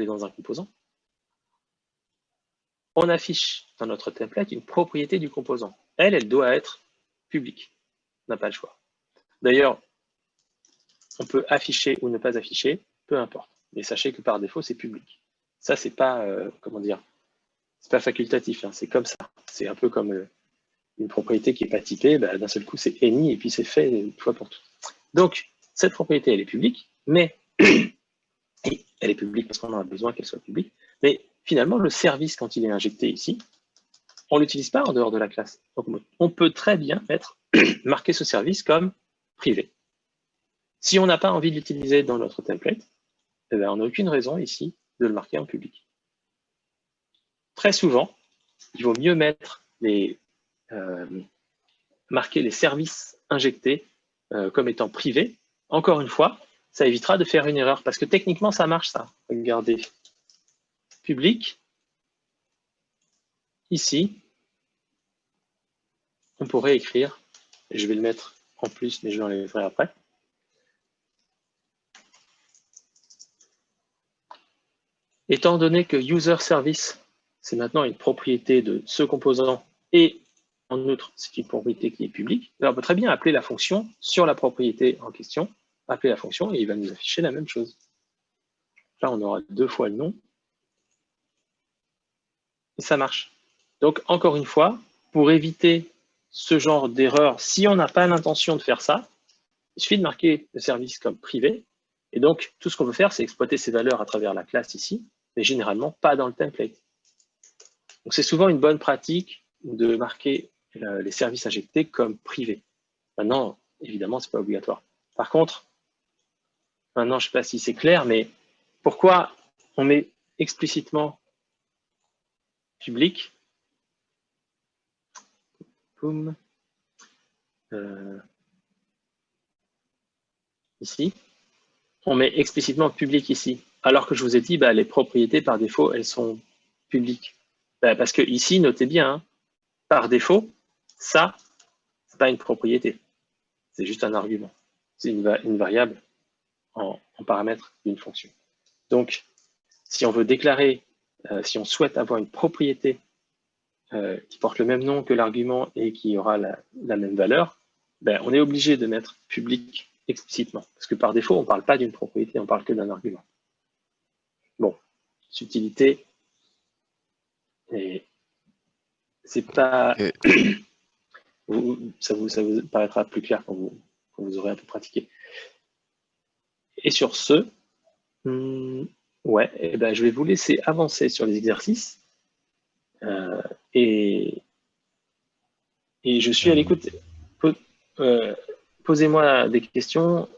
dans un composant. On affiche dans notre template une propriété du composant. Elle doit être publique. On n'a pas le choix. D'ailleurs, on peut afficher ou ne pas afficher, peu importe. Mais sachez que par défaut, c'est public. Ça, c'est pas, comment dire, c'est pas facultatif, hein, c'est comme ça. C'est un peu comme une propriété qui n'est pas typée, bah, d'un seul coup, c'est any et puis c'est fait une fois pour toutes. Donc, cette propriété, elle est publique, mais et elle est publique parce qu'on en a besoin qu'elle soit publique, mais finalement, le service, quand il est injecté ici, on ne l'utilise pas en dehors de la classe. Donc, on peut très bien marquer ce service comme privé. Si on n'a pas envie de l'utiliser dans notre template, eh bien, on n'a aucune raison ici de le marquer en public. Très souvent, il vaut mieux marquer les services injectés comme étant privés. Encore une fois, ça évitera de faire une erreur parce que techniquement, ça marche ça. Regardez, public, ici, on pourrait écrire, et je vais le mettre en plus, mais je l'enlèverai après. Étant donné que user service, c'est maintenant une propriété de ce composant et en outre, c'est une propriété qui est publique, on peut très bien appeler la fonction sur la propriété en question, appeler la fonction et il va nous afficher la même chose. Là, on aura 2 fois le nom. Et ça marche. Donc, encore une fois, pour éviter ce genre d'erreur, si on n'a pas l'intention de faire ça, il suffit de marquer le service comme privé. Et donc, tout ce qu'on veut faire, c'est exploiter ces valeurs à travers la classe ici, mais généralement pas dans le template. Donc, c'est souvent une bonne pratique de marquer les services injectés comme privés. Maintenant, évidemment, ce n'est pas obligatoire. Par contre, maintenant, je ne sais pas si c'est clair, mais pourquoi on met explicitement public? Boum. Ici. On met explicitement public ici, alors que je vous ai dit, les propriétés, par défaut, elles sont publiques. Parce que ici, notez bien, hein, par défaut, ça, c'est pas une propriété. C'est juste un argument. C'est une variable en paramètre d'une fonction. Donc, si on veut déclarer, si on souhaite avoir une propriété qui porte le même nom que l'argument et qui aura la même valeur, on est obligé de mettre public explicitement. Parce que par défaut, on ne parle pas d'une propriété, on parle que d'un argument. Bon, subtilité, et c'est pas... ça vous paraîtra plus clair quand vous aurez un peu pratiqué. Et sur ce, je vais vous laisser avancer sur les exercices. Et je suis à l'écoute. Posez-moi des questions.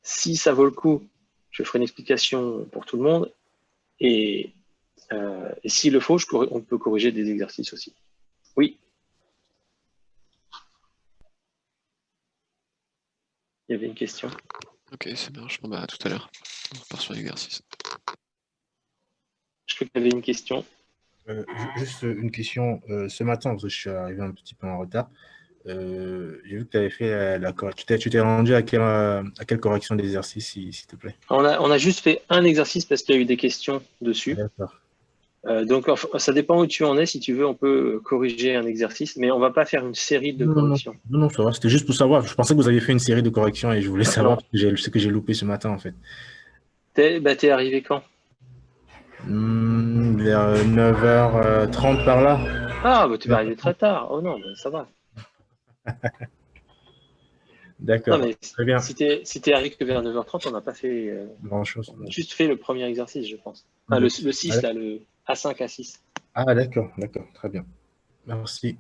Si ça vaut le coup, je ferai une explication pour tout le monde. Et s'il le faut, on peut corriger des exercices aussi. Oui. Il y avait une question. Ok, ça marche. Bon, à tout à l'heure. On repart sur l'exercice. Je crois qu'il y avait une question. Juste une question. Ce matin, parce que je suis arrivé un petit peu en retard, j'ai vu que tu avais fait la correction. Tu t'es rendu à quelle correction d'exercice, s'il te plaît? On a juste fait un exercice parce qu'il y a eu des questions dessus. D'accord. Donc, ça dépend où tu en es. Si tu veux, on peut corriger un exercice, mais on ne va pas faire une série de corrections. Non, ça va. C'était juste pour savoir. Je pensais que vous aviez fait une série de corrections et je voulais savoir ce que j'ai loupé ce matin, en fait. T'es arrivé quand? Vers 9h30 par là. Ah, tu vas arriver très tard. Oh non, ça va. D'accord, très bien. Si t'es arrivé que vers 9h30, on n'a pas fait grand-chose. On a juste fait le premier exercice, je pense. Enfin, le 6, là, le A5, A6. Ah, d'accord, très bien. Merci.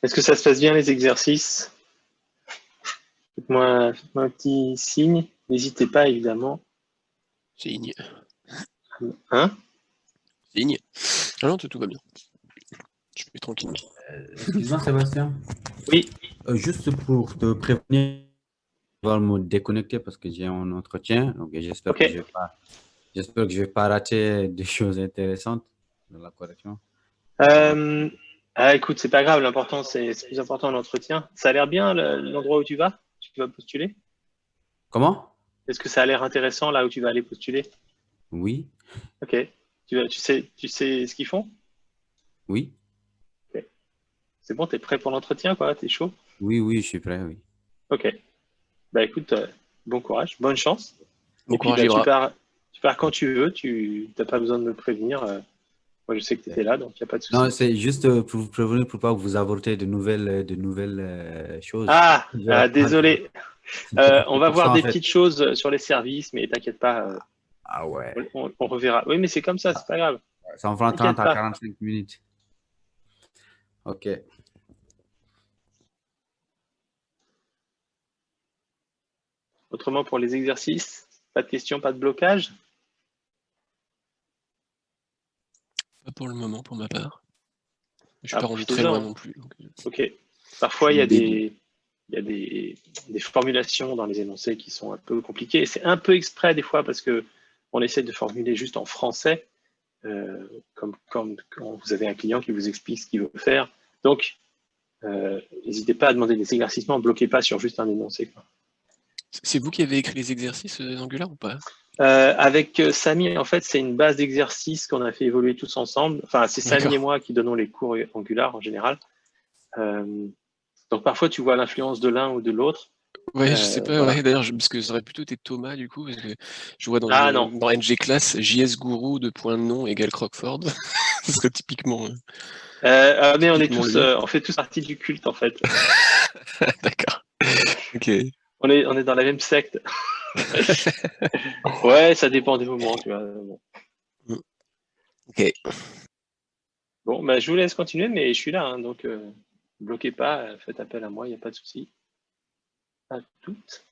Est-ce que ça se passe bien les exercices? Faites-moi un petit signe. N'hésitez pas, évidemment. Signe. Hein? Signe. Ah non, tout va bien. Je suis tranquille. Excuse-moi, Sébastien. Oui. Juste pour te prévenir, je vais me déconnecter parce que j'ai un entretien. Donc, j'espère que je vais pas rater des choses intéressantes dans la correction. Écoute, c'est pas grave. L'important, c'est plus important l'entretien. Ça a l'air bien l'endroit où tu vas? Tu vas postuler? Comment? Est-ce que ça a l'air intéressant là où tu vas aller postuler? Oui. Ok. Tu sais ce qu'ils font? Oui. Okay. C'est bon, tu es prêt pour l'entretien, quoi? Tu es chaud? Oui, je suis prêt, oui. Ok. Bah écoute, bon courage, bonne chance. Bon courage, tu pars quand tu veux, tu n'as pas besoin de me prévenir. Moi, je sais que tu étais là, donc il n'y a pas de souci. Non, c'est juste pour vous prévenir pour pas que vous avortez de nouvelles choses. Désolé. On va voir des petites choses sur les services, mais t'inquiète pas. Ah ouais. On reverra. Oui, mais c'est comme ça, c'est pas grave. Ça en prend 30 à 45 minutes. Ok. Autrement, pour les exercices, pas de questions, pas de blocage? Pas pour le moment, pour ma part. Je suis pas rendu très loin non plus. Donc... Ok. Parfois, il y a des formulations dans les énoncés qui sont un peu compliquées. C'est un peu exprès des fois parce que on essaie de formuler juste en français, comme quand vous avez un client qui vous explique ce qu'il veut faire. Donc, n'hésitez pas à demander des éclaircissements, bloquez pas sur juste un énoncé. C'est vous qui avez écrit les exercices Angular ou pas? Avec Samy, en fait, c'est une base d'exercices qu'on a fait évoluer tous ensemble. Enfin, c'est Samy et moi qui donnons les cours Angular en général. Donc, parfois, tu vois l'influence de l'un ou de l'autre. Ouais, je sais pas, ouais, d'ailleurs, parce que ça aurait plutôt été Thomas, du coup, parce que je vois dans NG Class, JS Guru de point de nom égale Crockford. Ce serait typiquement. Mais on fait tous partie du culte, en fait. D'accord. Ok. On est dans la même secte. Ouais, ça dépend des moments, tu vois. Bon. Ok. Bon, bah, je vous laisse continuer, mais je suis là, hein, donc bloquez pas, faites appel à moi, il n'y a pas de souci. À toutes.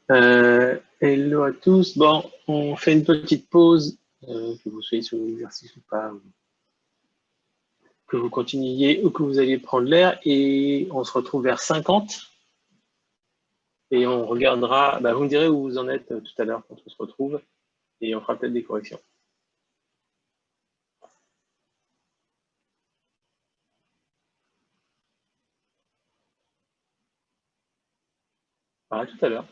Hello à tous. Bon, on fait une petite pause, que vous soyez sur l'exercice ou pas, que vous continuiez ou que vous alliez prendre l'air, et on se retrouve vers 50. Et on regardera, vous me direz où vous en êtes tout à l'heure quand on se retrouve, et on fera peut-être des corrections. À tout à l'heure.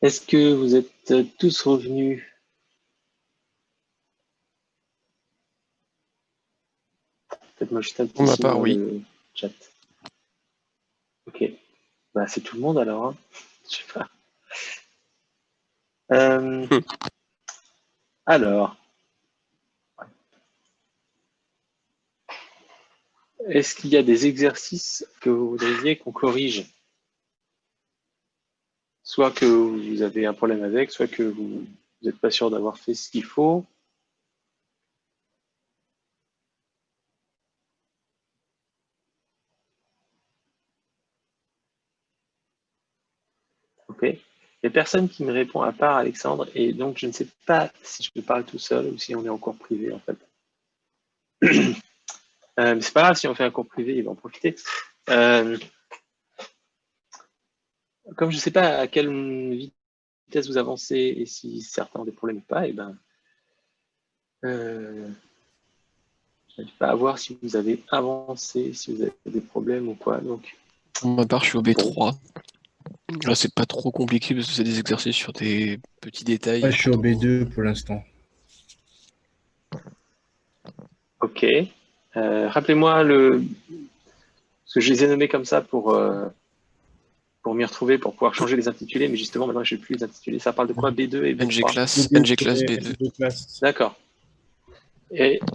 Est-ce que vous êtes tous revenus? Faites-moi juste un petit signe dans le chat. Ok. Bah, c'est tout le monde alors. Hein. Je sais pas. Alors. Est-ce qu'il y a des exercices que vous voudriez qu'on corrige? Soit que vous avez un problème avec, soit que vous n'êtes pas sûr d'avoir fait ce qu'il faut. Ok. Il n'y a personne qui me répond à part Alexandre, et donc je ne sais pas si je peux parler tout seul ou si on est en cours privé en fait. Mais c'est pas grave, si on fait un cours privé, il va en profiter. Comme je ne sais pas à quelle vitesse vous avancez et si certains ont des problèmes ou pas, et ben, je n'arrive pas à voir si vous avez avancé, si vous avez des problèmes ou quoi. Donc, pour ma part, je suis au B3. Là, c'est pas trop compliqué parce que c'est des exercices sur des petits détails. Ouais, je suis au B2 pour l'instant. Ok. Rappelez-moi parce que je les ai nommés comme ça pour m'y retrouver, pour pouvoir changer les intitulés, mais justement, maintenant, je ne sais plus les intitulés. Ça parle de quoi? B2 et B3? NG class B2. D'accord.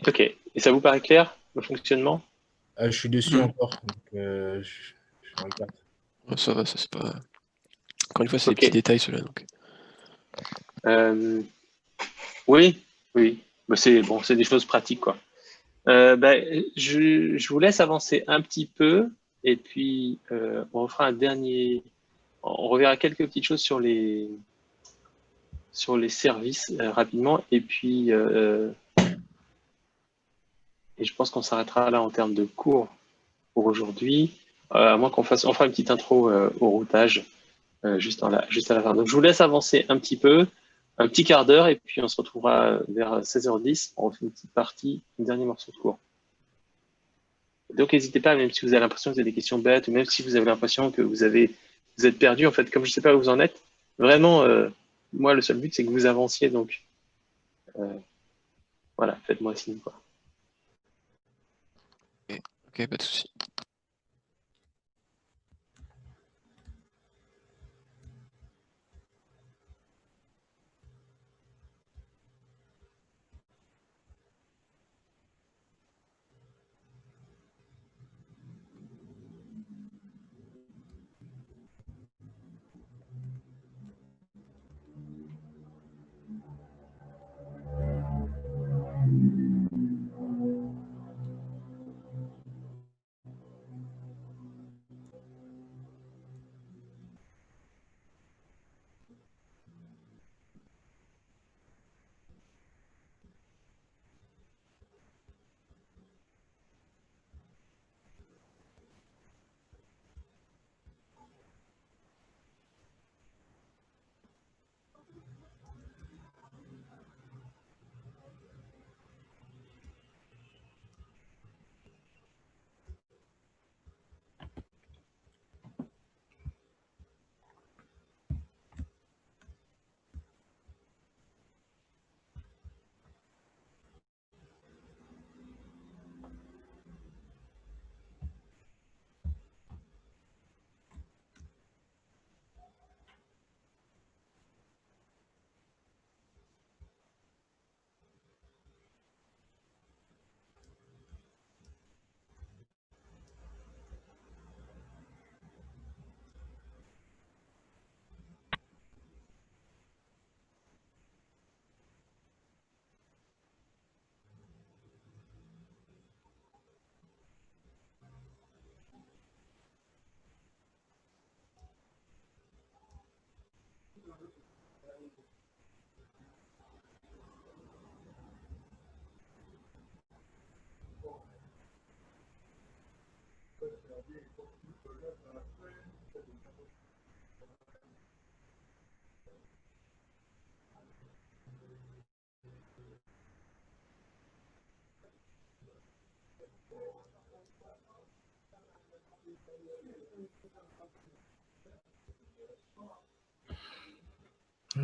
Ok. Et ça vous paraît clair, le fonctionnement? Je suis dessus encore, donc je regarde. Ça va, ça c'est pas... Encore une fois, c'est des petits détails, ceux-là. Donc. Oui. Bah, c'est des choses pratiques, quoi. Je vous laisse avancer un petit peu, et puis on refera un dernier... On reverra quelques petites choses sur les services rapidement, et puis et je pense qu'on s'arrêtera là en termes de cours pour aujourd'hui, à moins on fera une petite intro au routage juste à la fin. Donc je vous laisse avancer un petit peu, un petit quart d'heure, et puis on se retrouvera vers 16h10. On refait une petite partie, un dernier morceau de cours. Donc n'hésitez pas, même si vous avez l'impression que vous avez des questions bêtes, ou même si vous avez l'impression que vous êtes perdu, en fait, comme je ne sais pas où vous en êtes, vraiment, moi le seul but c'est que vous avanciez, donc voilà, faites-moi signe, quoi. Ok, pas de souci. That